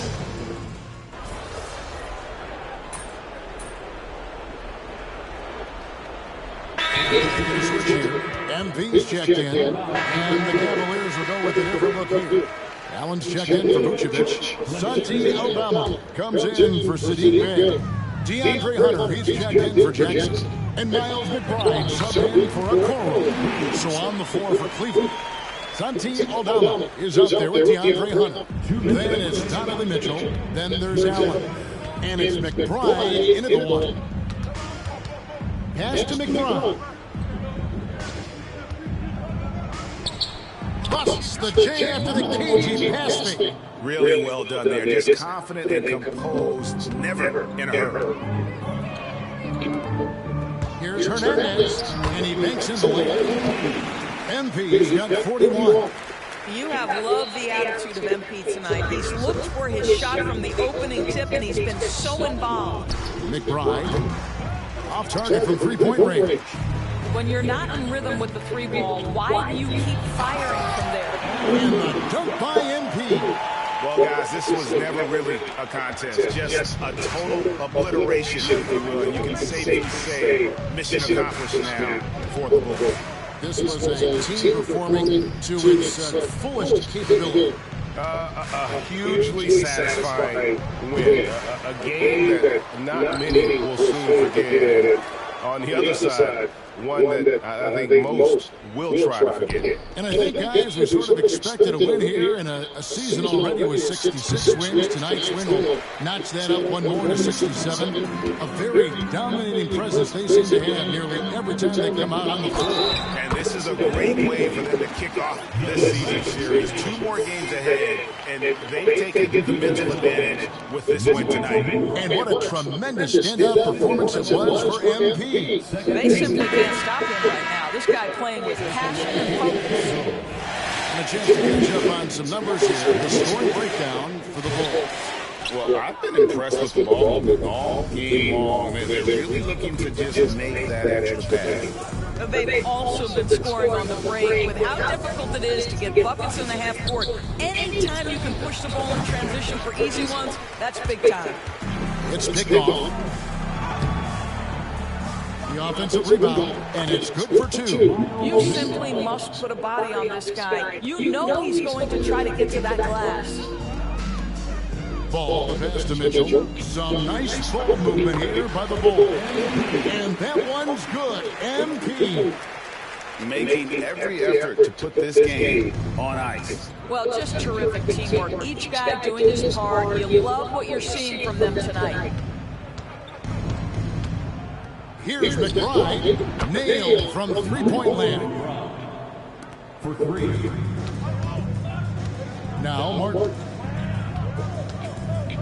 MP's checked in, and the Cavaliers will go with a different look here. Allen's checked in for Vucevic. Santi Aldama comes in for Sadiq Bey. DeAndre Hunter, he's checked in for Jackson. And Miles McBride subbed in for Okoro. So on the floor for Cleveland, Santi Aldama is up there with DeAndre Hunter. Then it's Donovan Mitchell. Then there's Allen. And it's McBride into the one. Pass to McBride. Busts the J after the cagey pass fake. Really well done there. Just confident and composed, never in a hurry. Here's Hernandez, and he makes his way. MP's got 41. You have loved the attitude of MP tonight. He's looked for his shot from the opening tip, and he's been so involved. McBride, off target from three-point range. When you're not in rhythm with the 3 ball, why do you keep firing from there? And the dunk by MP. Well, guys, this was never really a contest. Just a total obliteration, if you will. You can safely say mission accomplished now for the Bulls. This was a team performing to its fullest capability. A hugely satisfying win. A game that not many will soon forget. On the other side, one that I think most will try to forget. And I think, guys, we sort of expected a win here in a season already with 66 wins. Tonight's win will notch that up one more to 67. A very dominating presence they seem to have nearly every time they come out on the floor. And this is a great way for them to kick off this season series. 2 more games ahead, and they've taken the mental advantage with this win tonight. And what a tremendous standout performance it was for MP. They simply can't stop him right now. This guy playing with passion and focus. And a chance to catch up on some numbers here. The scoring breakdown for the Bulls. Well, I've been impressed with the ball movement all game long. They're really looking to just make that extra pass. They've also been scoring on the break. With how difficult it is to get buckets in the half court, anytime you can push the ball in transition for easy ones, that's big time. It's picked off. The offensive rebound, and it's good for two. You simply must put a body on this guy. You know he's going to try to get to that glass. Ball the pass to Mitchell. Some nice ball movement here by the Bulls. And that one's good. MP. Making every effort to put this game on ice. Well, just terrific teamwork. Each guy doing his part. You love what you're seeing from them tonight. Here's McBride. Nailed from three-point land. For three. Now Martin.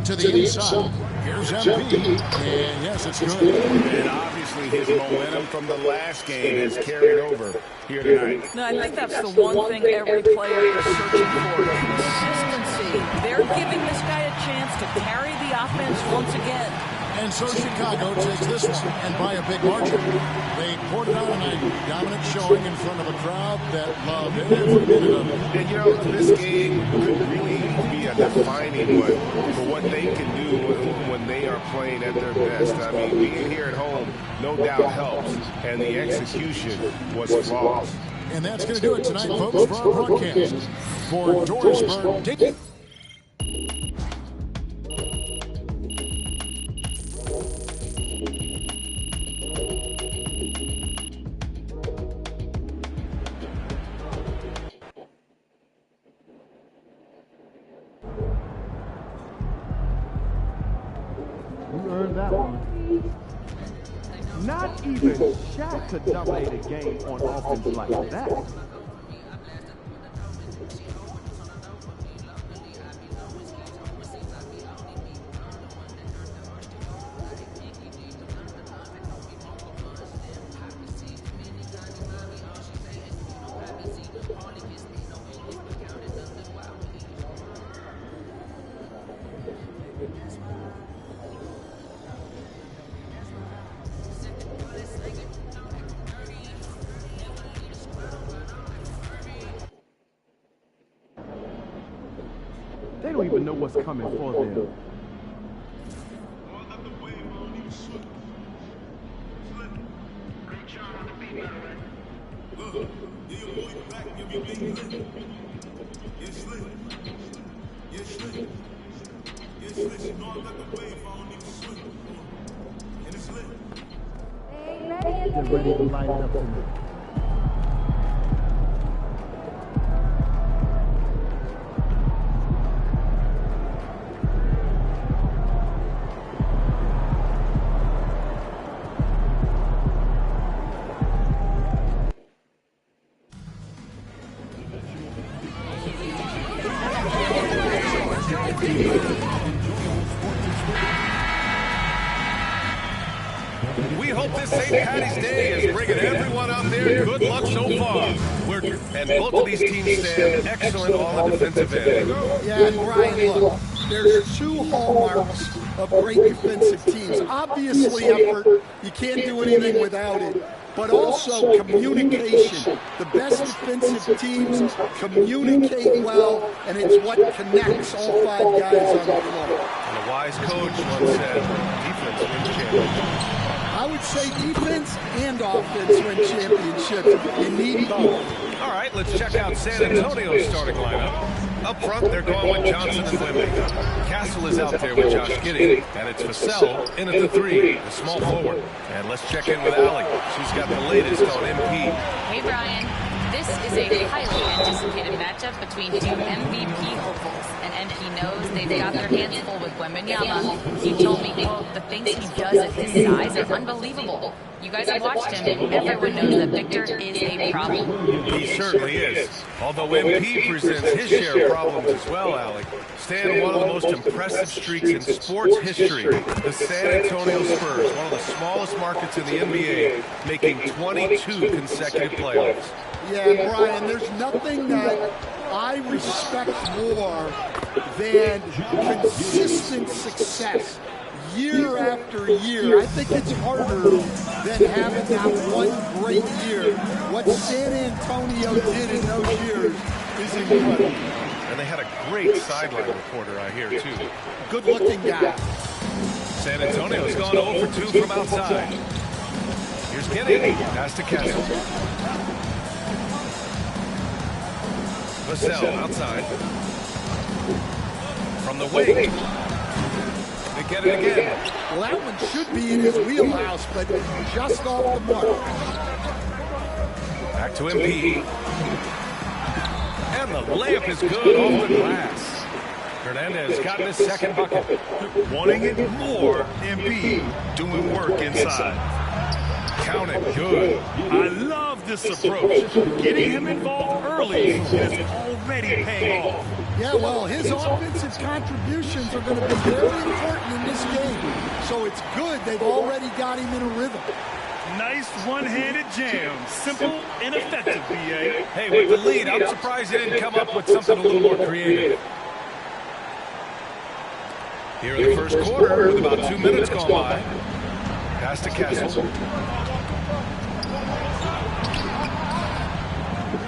To the inside. Here's MP. And yes, it's good. And obviously his momentum from the last game has carried over here tonight. No, I think that's the one thing every player is searching for. Consistency. They're giving this guy a chance to carry the offense once again. And so Chicago takes this one, and by a big margin. They poured it out on a dominant showing in front of a crowd that loved every minute of it. And you know, this game could really be a defining one for what they can do when they are playing at their best. I mean, being here at home no doubt helps, and the execution was flawless. And that's going to do it tonight, folks, for our broadcast. For Dorisburg, that one. Not even Shaq could dominate a game on offense like that. They don't even know what's coming for them. They're ready to light it up tonight. We hope this St. Patty's Day is bringing everyone out there good luck so far. And both of these teams stand excellent on the defensive end. Yeah, and Brian, look, there's two hallmarks of great defensive teams. Obviously, effort. You can't do anything without it. But also communication. The best defensive teams communicate well, and it's what connects all five guys on the floor. And a wise coach once said, defense wins championships. I would say defense and offense win championships. You need both. All right, let's check out San Antonio's starting lineup. Up front, they're going with Johnson and Wimby. Castle is out there with Josh Giddey, and it's Vassell in at the 3, the small forward. And let's check in with Allie. She's got the latest on MP. Hey, Brian. This is a highly anticipated matchup between two MVP hopefuls, and MP knows they've got their hands full with Wembanyama. He told me, quote, the things he does at his size are unbelievable. You guys have watched him. Everyone knows that Victor is a problem. He certainly is. Although MP presents his share of problems as well, Alec. Staying one of the most impressive streaks in sports history, the San Antonio Spurs, one of the smallest markets in the NBA, making 22 consecutive playoffs. Yeah, Brian, there's nothing that I respect more than consistent success year after year. I think it's harder than having that one great year. What San Antonio did in those years is incredible. And they had a great sideline reporter, I hear, too. Good-looking guy. San Antonio's gone 0 for 2 from outside. Here's Giddy. Pass to Castle. Vassell outside. From the wing. They get it again. Well, that one should be in his wheelhouse, but just off the mark. Back to MP. And the layup is good off the glass. Hernandez got his second bucket. Wanting it more, MP doing work inside. Count it good. I love this approach. Getting him involved early is already paying off. Yeah, well, his offensive contributions are going to be very important in this game. So it's good they've already got him in a rhythm. Nice one-handed jam. Simple and effective, B.A. Hey, with the lead, I'm surprised he didn't come up with something a little more creative. Here in the first quarter, with about 2 minutes gone by. Pass to Castle.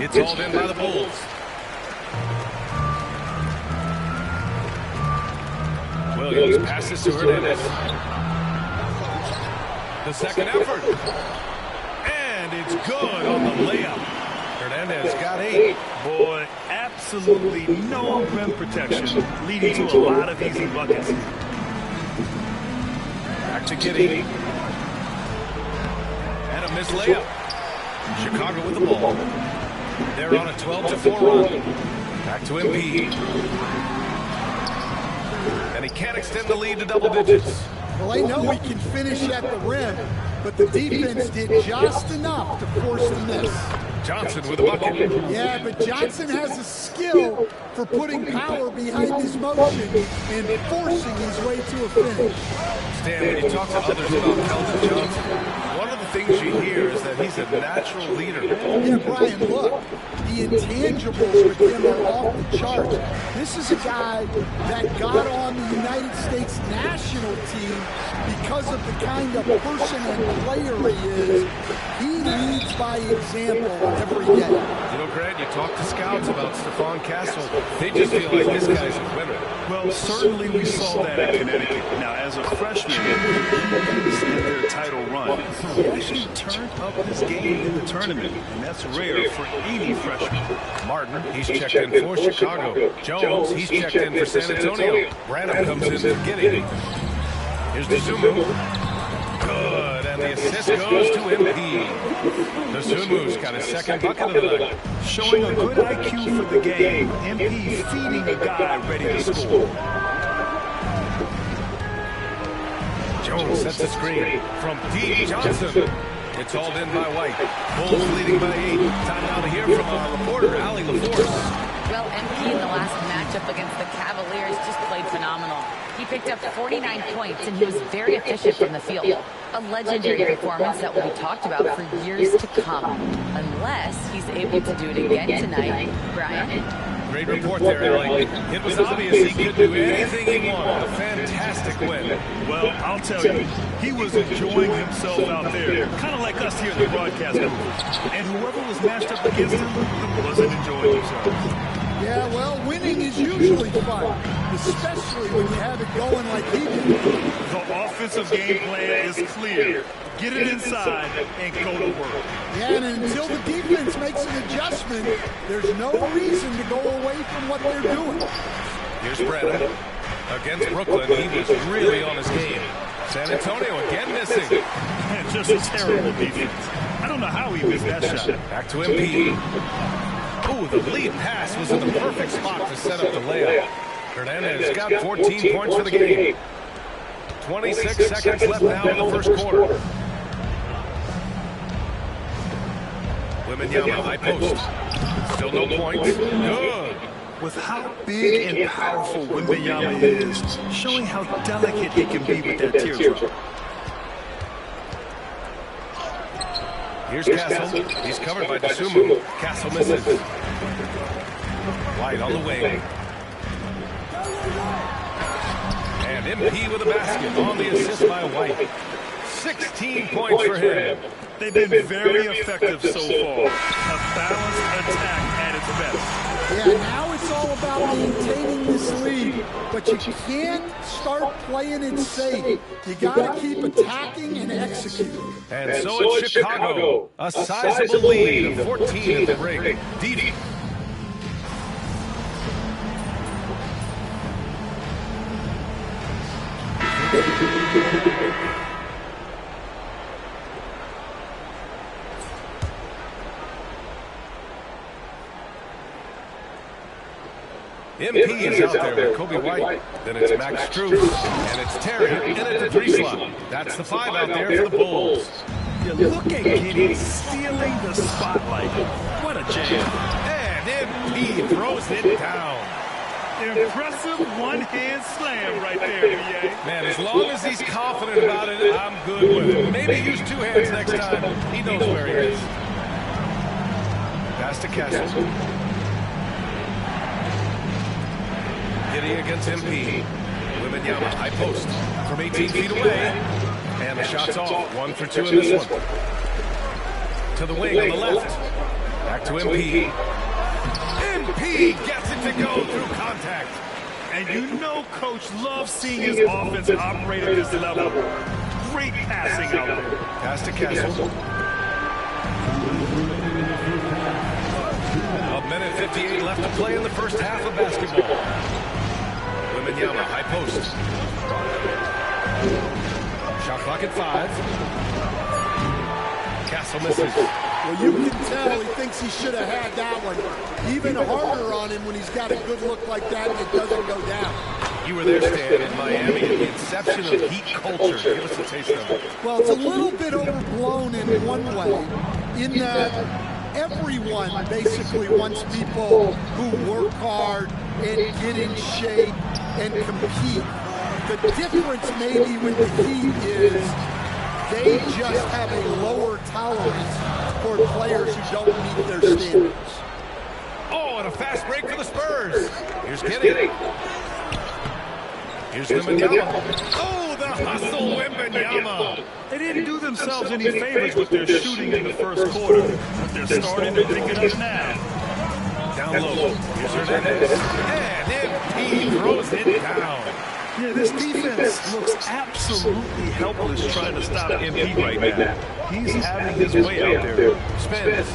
It's hauled in by the Bulls. Williams passes to Hernandez. The second effort. And it's good on the layup. Hernandez got 8. Boy, absolutely no rim protection, leading to a lot of easy buckets. Back to Giddy. And a missed layup. Chicago with the ball. They're on a 12-4 run. Back to MP. And he can't extend the lead to double digits. Well, they know he can finish at the rim, but the defense did just enough to force the miss. Johnson with a bucket. Yeah, but Johnson has a skill for putting power behind his motion and forcing his way to a finish. Stan, when you talk to others about Keldon Johnson, one of the things you hear is that he's a natural leader. Yeah, Brian, look, the intangibles with him are off the charts. This is a guy that got on the United States national team because of the kind of person and player he is. He leads by example every day. You know, Grant, you talk to scouts about Stephon Castle. They just feel like this guy's a winner. Well, certainly we saw that at Connecticut. Now, as a freshman, in their title run, he actually turned up his game in the tournament, and that's rare for any freshman. Martin, he's checked in for Chicago. Jones, he's checked in for San Antonio. Branham comes in to Giddy. Here's Dosunmu. Good, and the assist goes to MP. Dosunmu's got his second bucket of the night. Showing a good IQ for the game. MP feeding a guy ready to score. Jones sets the screen from deep. Johnson. It's hauled in by White. Bulls leading by 8. Time now to hear from our reporter, Allie LaForce. Well, MP in the last matchup against the Cavaliers just played phenomenal. He picked up 49 points, and he was very efficient from the field. A legendary performance that will be talked about for years to come, unless he's able to do it again tonight. Brian? Great report there, Allie. It was obvious he could do anything he wanted. A fantastic win. Well, I'll tell you, he was enjoying himself out there, kind of like us here in the broadcast booth. And whoever was matched up against him wasn't enjoying himself. Yeah, well, winning is usually fun, especially when you have it going like he did. The offensive game plan is clear. Get it inside and go to work. Yeah, and until the defense makes an adjustment, there's no reason to go away from what they're doing. Here's Branham. Against Brooklyn, he was really on his game. San Antonio again missing. Just a terrible defense. I don't know how he missed that shot. Back to MP. Oh, the lead pass was in the perfect spot to set up the layup. Hernandez got 14 points for the game. 26 seconds left now in the first quarter. Wembanyama, high post. Still no points. Good. With how big and powerful Wembanyama is, showing how delicate he can be with that teardrop. Here's Castle. He's covered by Dosunmu. Castle misses. White on the wing. MP with a basket on the assist by White. 16 points for him. They've been very effective so far. A balanced attack at its best. Yeah, now it's all about maintaining this lead, but you can't start playing it safe. You got to keep attacking and executing. And so it's Chicago, a sizable lead of 14 at the break. Deep. MP is out there with Kobe White. Then it's Max Strus. And it's Terry in at the 3 slot. That's the 5 out there for the Bulls. You look at Giddey stealing the spotlight. What a jam. And MP throws it down. Impressive one-hand slam right there, BA. Man, as long as he's confident about it, I'm good with it. Maybe use 2 hands next time. He knows where he is. Pass to Castle. Giddey against MP. Wembanyama, high post from 18 feet away. And the shot's off. 1 for 2 in this one. To the wing on the left. Back to MP. MP gets it to go through contact. And you know Coach loves seeing his offense operate at this level. Great passing out there. Pass to Castle. A minute 58 left to play in the first half of basketball. Wembanyama, high post. Shot clock at 5. Castle misses. Well, you can tell he thinks he should have had that one. Even harder on him when he's got a good look like that and it doesn't go down. You were there, Stan, in Miami at the inception of heat culture. Give us a taste of it. Well, it's a little bit overblown in one way, in that everyone basically wants people who work hard and get in shape and compete. The difference maybe with the Heat is they just have a lower tolerance for players who don't meet their standards. Oh, and a fast break for the Spurs. Here's Giddey. Here's Wembanyama. Oh, the hustle, Wembanyama. They didn't do themselves any favors with their shooting in the first quarter, but they're starting to pick it up now. Down low. Here's Hernandez. And MP throws it down. Yeah, this defense looks absolutely helpless trying to stop MP right now. He's having his way out there. Spins.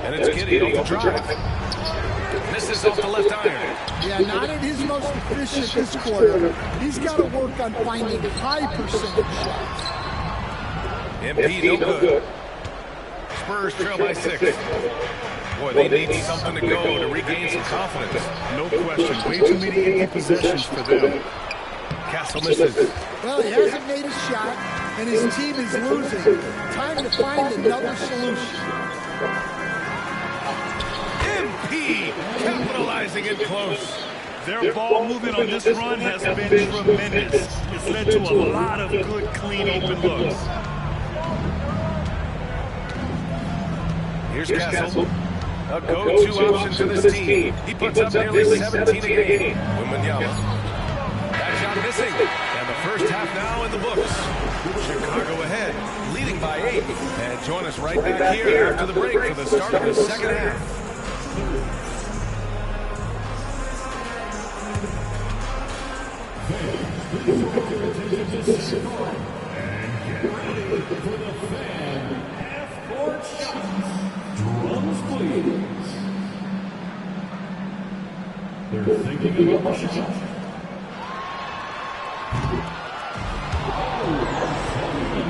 And it's Giddey off the drive. Misses off the left iron. Yeah, not at his most efficient this quarter. He's got to work on finding high percentage shots. MP no good. Spurs trail by 6. Boy, they need something to go to regain some confidence. No question. Way too many empty possessions for them. Castle misses. Well, he hasn't made a shot, and his team is losing. Time to find another solution. MP capitalizing it close. Their ball movement on this run has been tremendous. It's led to a lot of good, clean, open looks. Here's Castle. A go-to option for this team. He puts up nearly 17 a game. Wembanyama. That shot missing. And the first half now in the books. Chicago ahead, leading by 8. And join us right back here after the break for the start of the second half. They're thinking about the shot.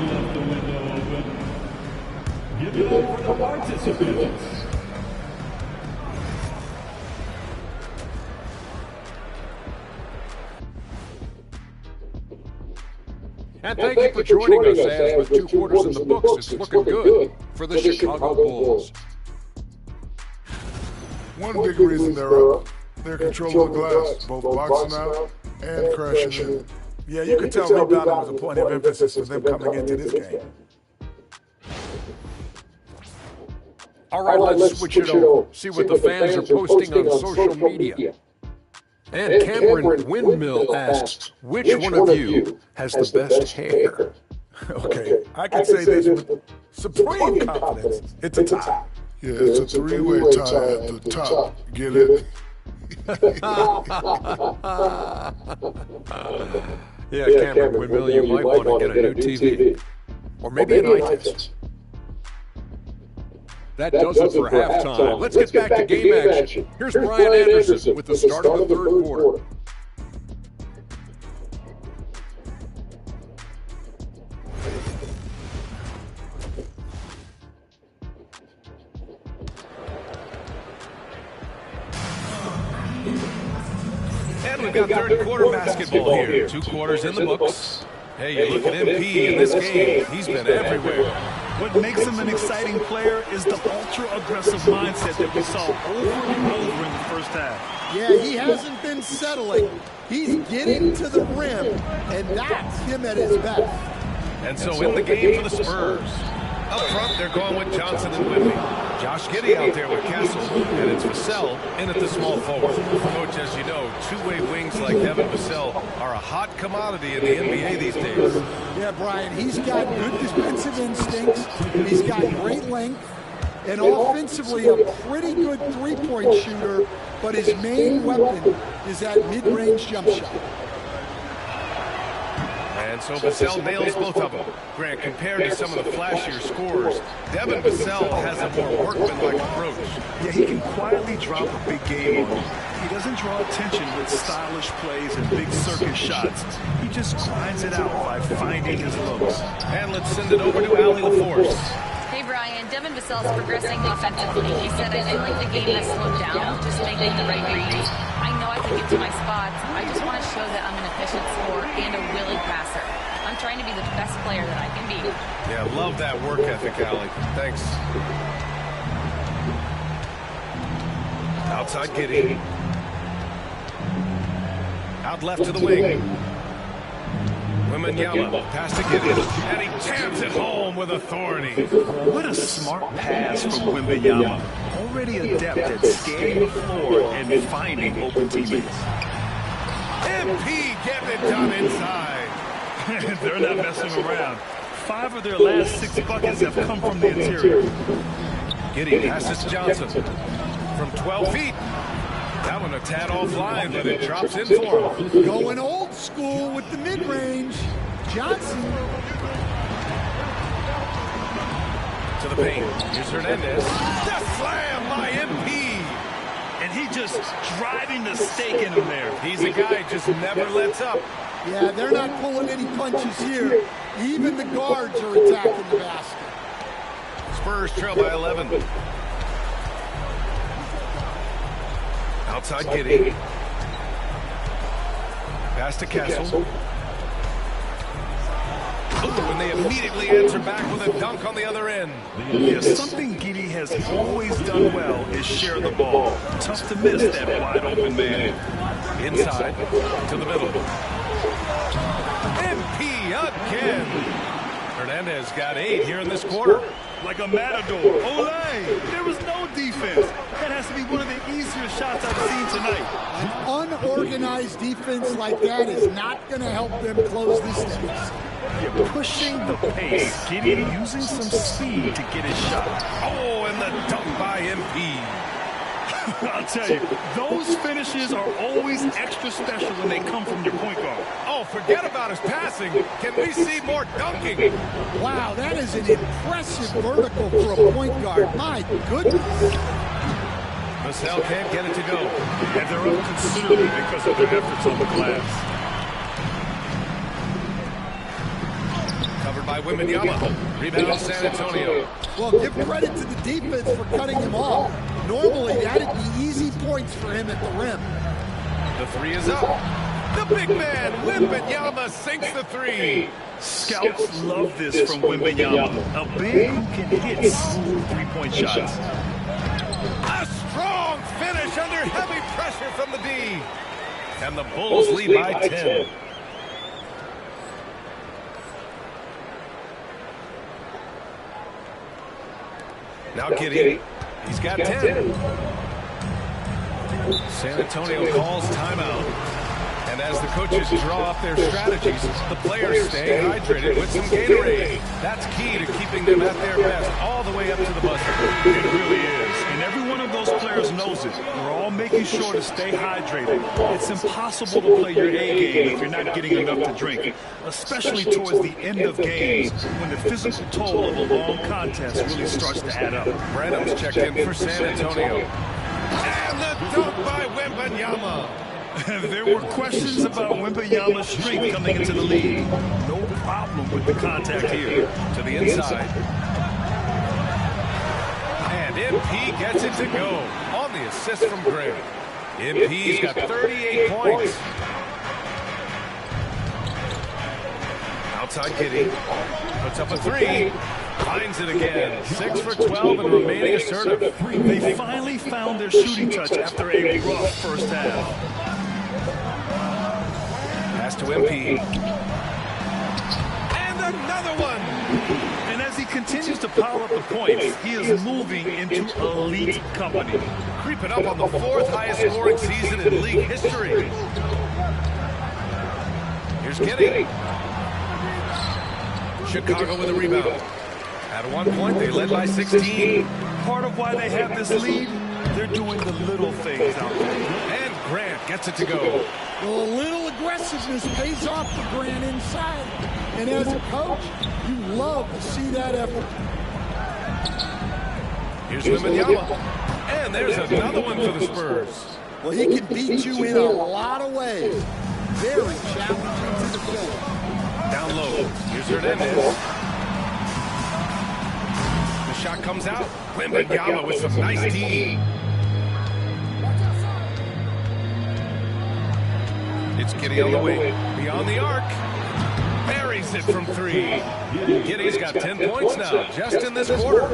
Left the window open. Give it up for the participants. And thank you for joining us as with 2 quarters in the books, it's looking good for the Chicago Bulls. One big reason they're up, their control of the glass, both boxing out and crashing in. Yeah, you can tell rebounding was a point of emphasis for them coming into this game. All right, let's switch it over. See what the fans are posting on social media. And Cameron Windmill asks, which one of you has the best hair? Okay, I can say this with supreme confidence. It's a tie. Yeah, it's a three-way tie at the top. Get it? Yeah, Cameron Windmill, you might want to get a new TV. Or maybe an eye test. That does it for halftime. Let's get back to game action. Here's Brian Anderson with the start of the third quarter. And we've got third quarter basketball here. 2 quarters in the books. Hey, you look at MP in this game. He's been everywhere. What makes him an exciting player is the ultra-aggressive mindset that we saw over and over in the first half. Yeah, he hasn't been settling. He's getting to the rim, and that's him at his best. And so in the game for the Spurs. Up front, they're going with Johnson and Whitney. Josh Giddey out there with Castle, and it's Vassell in at the small forward. Coach, as you know, two-way wings like Devin Vassell are a hot commodity in the NBA these days. Yeah, Brian, he's got good defensive instincts. He's got great length, and offensively a pretty good three-point shooter, but his main weapon is that mid-range jump shot. And so Vassell nails both of them. Grant, compared to some of the flashier scorers, Devin Vassell has a more workmanlike approach. Yeah, he can quietly drop a big game on you. He doesn't draw attention with stylish plays and big circus shots. He just grinds it out by finding his looks. And let's send it over to Allie LaForce. Hey, Brian, Devin Vassell's progressing offensively. He said, I feel like the game has slowed down, just making the right reads. I know I can get to my spots. I just want to show that I'm an efficient scorer and a willing passer. I'm trying to be the best player that I can be. Yeah, love that work ethic, Allie. Thanks. Outside Giddey. Out left to the wing. Wembanyama, pass to Giddey, and he jams it home with authority. What a smart pass from Wembanyama. Already adept at scanning the floor and finding open teammates. MP getting it done inside. They're not messing around. 5 of their last 6 buckets have come from the interior. Giddey passes Johnson from 12 feet. That one a tad offline, but it drops in for him. Going old school with the mid-range. Johnson. To the paint. Here's Hernandez. The slam by MP. And he just driving the stake in him there. He's a guy just never lets up. Yeah, they're not pulling any punches here. Even the guards are attacking the basket. Spurs trail by 11. Outside Giddey. Pass to Castle. And they immediately answer back with a dunk on the other end. Yeah, something Giddey has always done well is share the ball. Tough to miss that wide open man. Inside to the middle. MP again. Hernandez got 8 here in this quarter. Like a matador. Olay! There was no defense. That has to be one of the easier shots I've seen tonight. An unorganized defense like that is not going to help them close this deficit. You're pushing the pace. Giddey using some speed to get his shot. Oh, and the dunk by MP. I'll tell you, those finishes are always extra special when they come from your point guard. Oh, forget about his passing. Can we see more dunking? Wow, that is an impressive vertical for a point guard. My goodness. Vassell can't get it to go. And they're up considerably because of their efforts on the glass. Covered by Wembanyama. Rebound San Antonio. Well, give credit to the defense for cutting him off. Normally, that'd be easy points for him at the rim. The 3 is up. The big man, Wembanyama, sinks the 3. Scouts love this from Wembanyama. A big who can hit smooth three-point shots. A strong finish under heavy pressure from the D. And the Bulls lead by 10. Now Giddey. He's got 10. San Antonio calls timeout. And as the coaches draw up their strategies, the players stay hydrated with some Gatorade. That's key to keeping them at their best all the way up to the buzzer. It really is. And every one of those players knows it. We're all making sure to stay hydrated. It's impossible to play your A game if you're not getting enough to drink, especially towards the end of games when the physical toll of a long contest really starts to add up. Branham's checked in for San Antonio. And the dunk by Wembanyama. There were questions about Wembanyama's strength coming into the league. No problem with the contact here. To the inside. And MP gets it to go on the assist from Gray. MP's got 38 points. Outside Kitty. Puts up a three. Finds it again. 6 for 12 and remaining assertive. They finally found their shooting touch after a rough first half. Pass to MP. And another one. And as he continues to pile up the points, he is moving into elite company. Creeping up on the 4th highest scoring season in league history. Here's Kitty. Chicago with a rebound. At one point, they led by 16. Part of why they have this lead, they're doing the little things out there. And Grant gets it to go. Well, a little aggressiveness pays off for Grant inside. And as a coach, you love to see that effort. Here's Wembanyama. And there's another one for the Spurs. Well, he can beat you in a lot of ways. Very challenging to defend. Down low. Here's Hernandez. The shot comes out. Wembanyama with some nice D. It's Kitty on the wing. Beyond the arc. Buries it from 3. Kitty's got 10 points now, just in this quarter.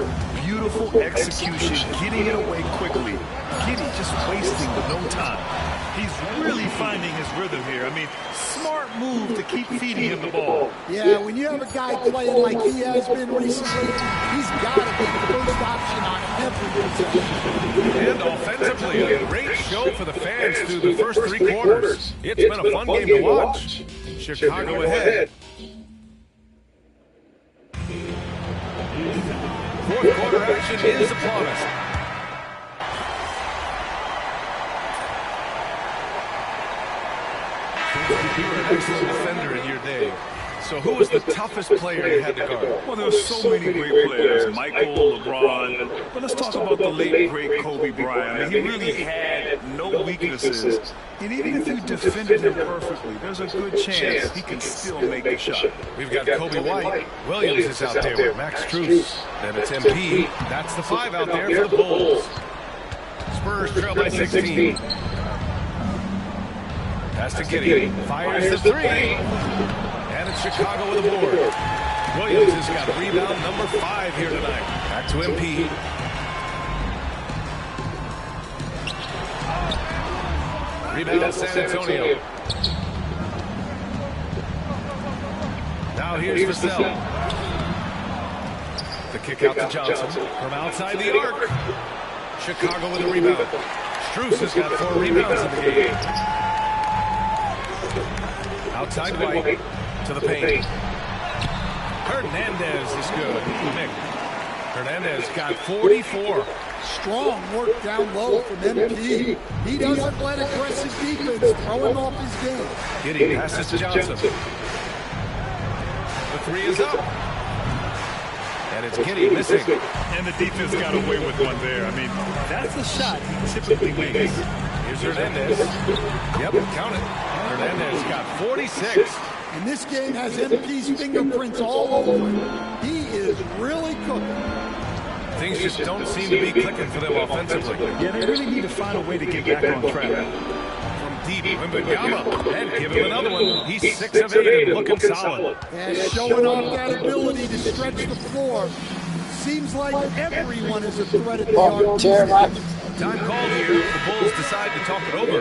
Beautiful execution, getting it away quickly. Kitty just wasting no time. He's really finding his rhythm here. I mean, smart move to keep feeding him the ball. Yeah, when you have a guy playing like he has been recently, he's got to be the first option on every possession. And offensively, a great show for the fans through the first 3 quarters. It's been a fun game to watch. Chicago ahead. 4th quarter action is upon us. You were an excellent defender in your day. So who was the toughest player you had to guard? Well, there were so many great players. Michael, LeBron. But let's talk about the late, great Kobe Bryant. I mean, he really had no weaknesses. And even if you defended him perfectly, there's a good chance he can still make the shot. We've got Kobe White. Williams is out there with Max Strus. Then it's MP. That's the 5 out there for the Bulls. Spurs trail by 16. Pass to Kitty. Fires the 3. And it's Chicago with a board. Williams has got rebound number 5 here tonight. Back to MP. Rebound San Antonio. Now here's Vassell. The kick out to Johnson from outside the arc. Chicago with a rebound. Strus has got 4 rebounds in the game. Outside White to the paint. Hernandez is good. Nick. Hernandez got 44. Strong work down low from MP. He doesn't let aggressive defense throw him off his game. Kitty passes to Johnson. The 3 is up. And it's Kitty missing. And the defense got away with one there. I mean, that's the shot he typically makes. Here's Hernandez. Yep, count it. Hernandez got 46. And this game has MP's fingerprints all over it. He is really cooking. Things just don't seem to be clicking for them offensively. Yeah, they really need to find a way to get back on track. From deep, Wembanyama. And give him another one. He's 6 of 8 and looking solid. Yeah, showing off that ability to stretch the floor. Seems like everyone is a threat at the arc. Time called here. The Bulls decide to talk it over.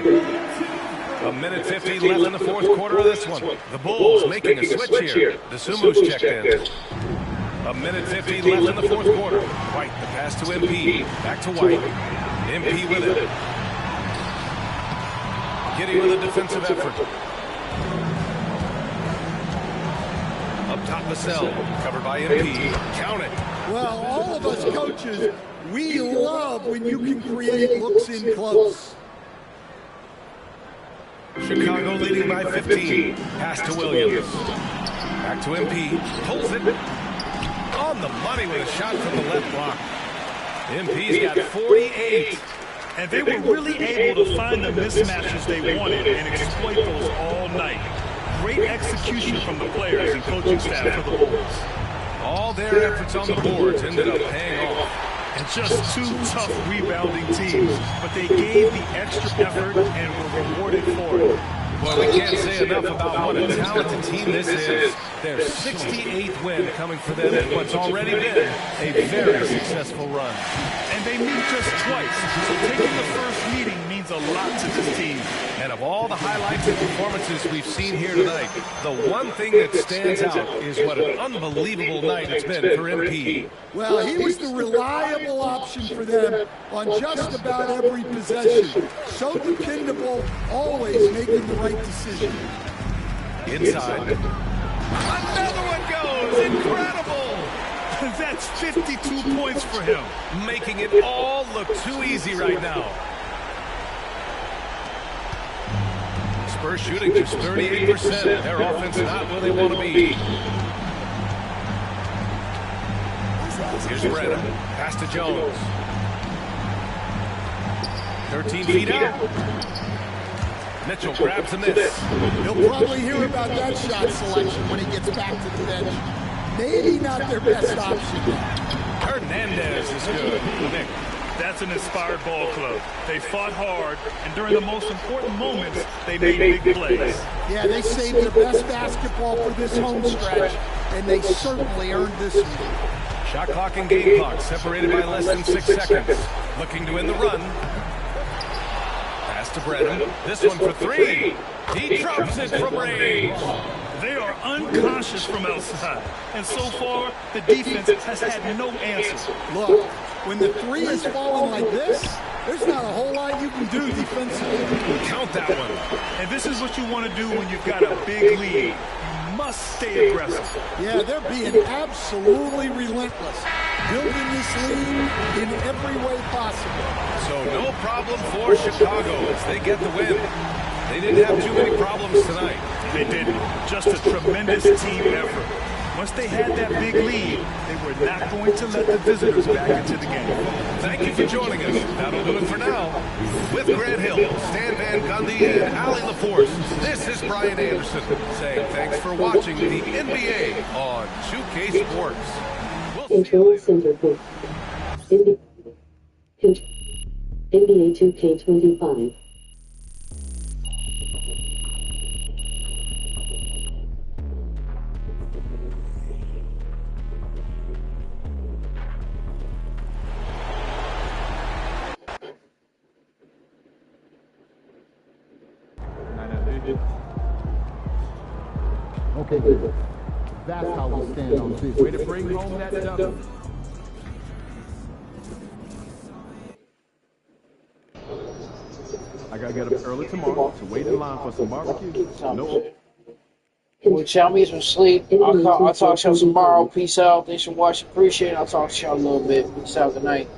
A minute 50 left in the 4th quarter of this one. The Bulls making a switch here. DeSumu's checked in. A minute 50 left in the 4th quarter. White, the pass to MP. Back to White. MP with it. Giddy with a defensive effort. Up top, Vassell, covered by MP. Count it. Well, all of us coaches, we love when you can create looks in close. Chicago leading by 15. Pass to Williams. Back to MP. Pulls it. On the money with a shot from the left block. MP's got 48. And they were really able to find the mismatches they wanted and exploit those all night. Great execution from the players and coaching staff for the Bulls. All their efforts on the boards ended up paying off. And just two tough rebounding teams, but they gave the extra effort and were rewarded for it. Boy, we can't say enough about what a talented team this is. Their 68th win coming for them in what's already been a very successful run. And they meet just twice, so taking the first meeting means a lot to this team. And of all the highlights and performances we've seen here tonight, the one thing that stands out is what an unbelievable night it's been for MP. Well, he was the reliable option for them on just about every possession. So dependable, always making the right decision. Inside. Another one goes! Incredible! That's 52 points for him. Making it all look too easy right now. Spurs shooting just 38%. Their offense not where they want to be. Here's Brennan. Pass to Jones. 13 feet out. Mitchell grabs a miss. He'll probably hear about that shot selection when he gets back to the bench. Maybe not their best option. Hernandez is good. Nick. That's an inspired ball club. They fought hard, and during the most important moments, they made big plays. Yeah, they saved their best basketball for this home stretch, and they certainly earned this one. Shot clock and game clock separated by less than 6 seconds. Looking to win the run. Pass to Brennan. This one for three. He drops it from range. They are unconscious from outside, and so far, the defense has had no answer. Look, when the three is falling like this, there's not a whole lot you can do defensively. Count that one. And this is what you want to do when you've got a big lead. You must stay aggressive. Yeah, they're being absolutely relentless, building this lead in every way possible. So no problem for Chicago as they get the win. They didn't have too many problems tonight. They didn't. Just a tremendous team effort. Once they had that big lead, they were not going to let the visitors back into the game. Thank you for joining us. That'll do it for now. With Grant Hill, Stan Van Gundy, and Allie LaForce, this is Brian Anderson saying thanks for watching the NBA on 2K Sports. Control Center Book. NBA 2K25. Okay, good. That's how we stand on business. Way to bring home that W. I gotta get up early tomorrow to wait in line for some barbecue. No. Well, y'all need some sleep. I'll talk to y'all tomorrow. Peace out. Thanks for watching. Appreciate it. I'll talk to y'all a little bit. Peace out. Good night.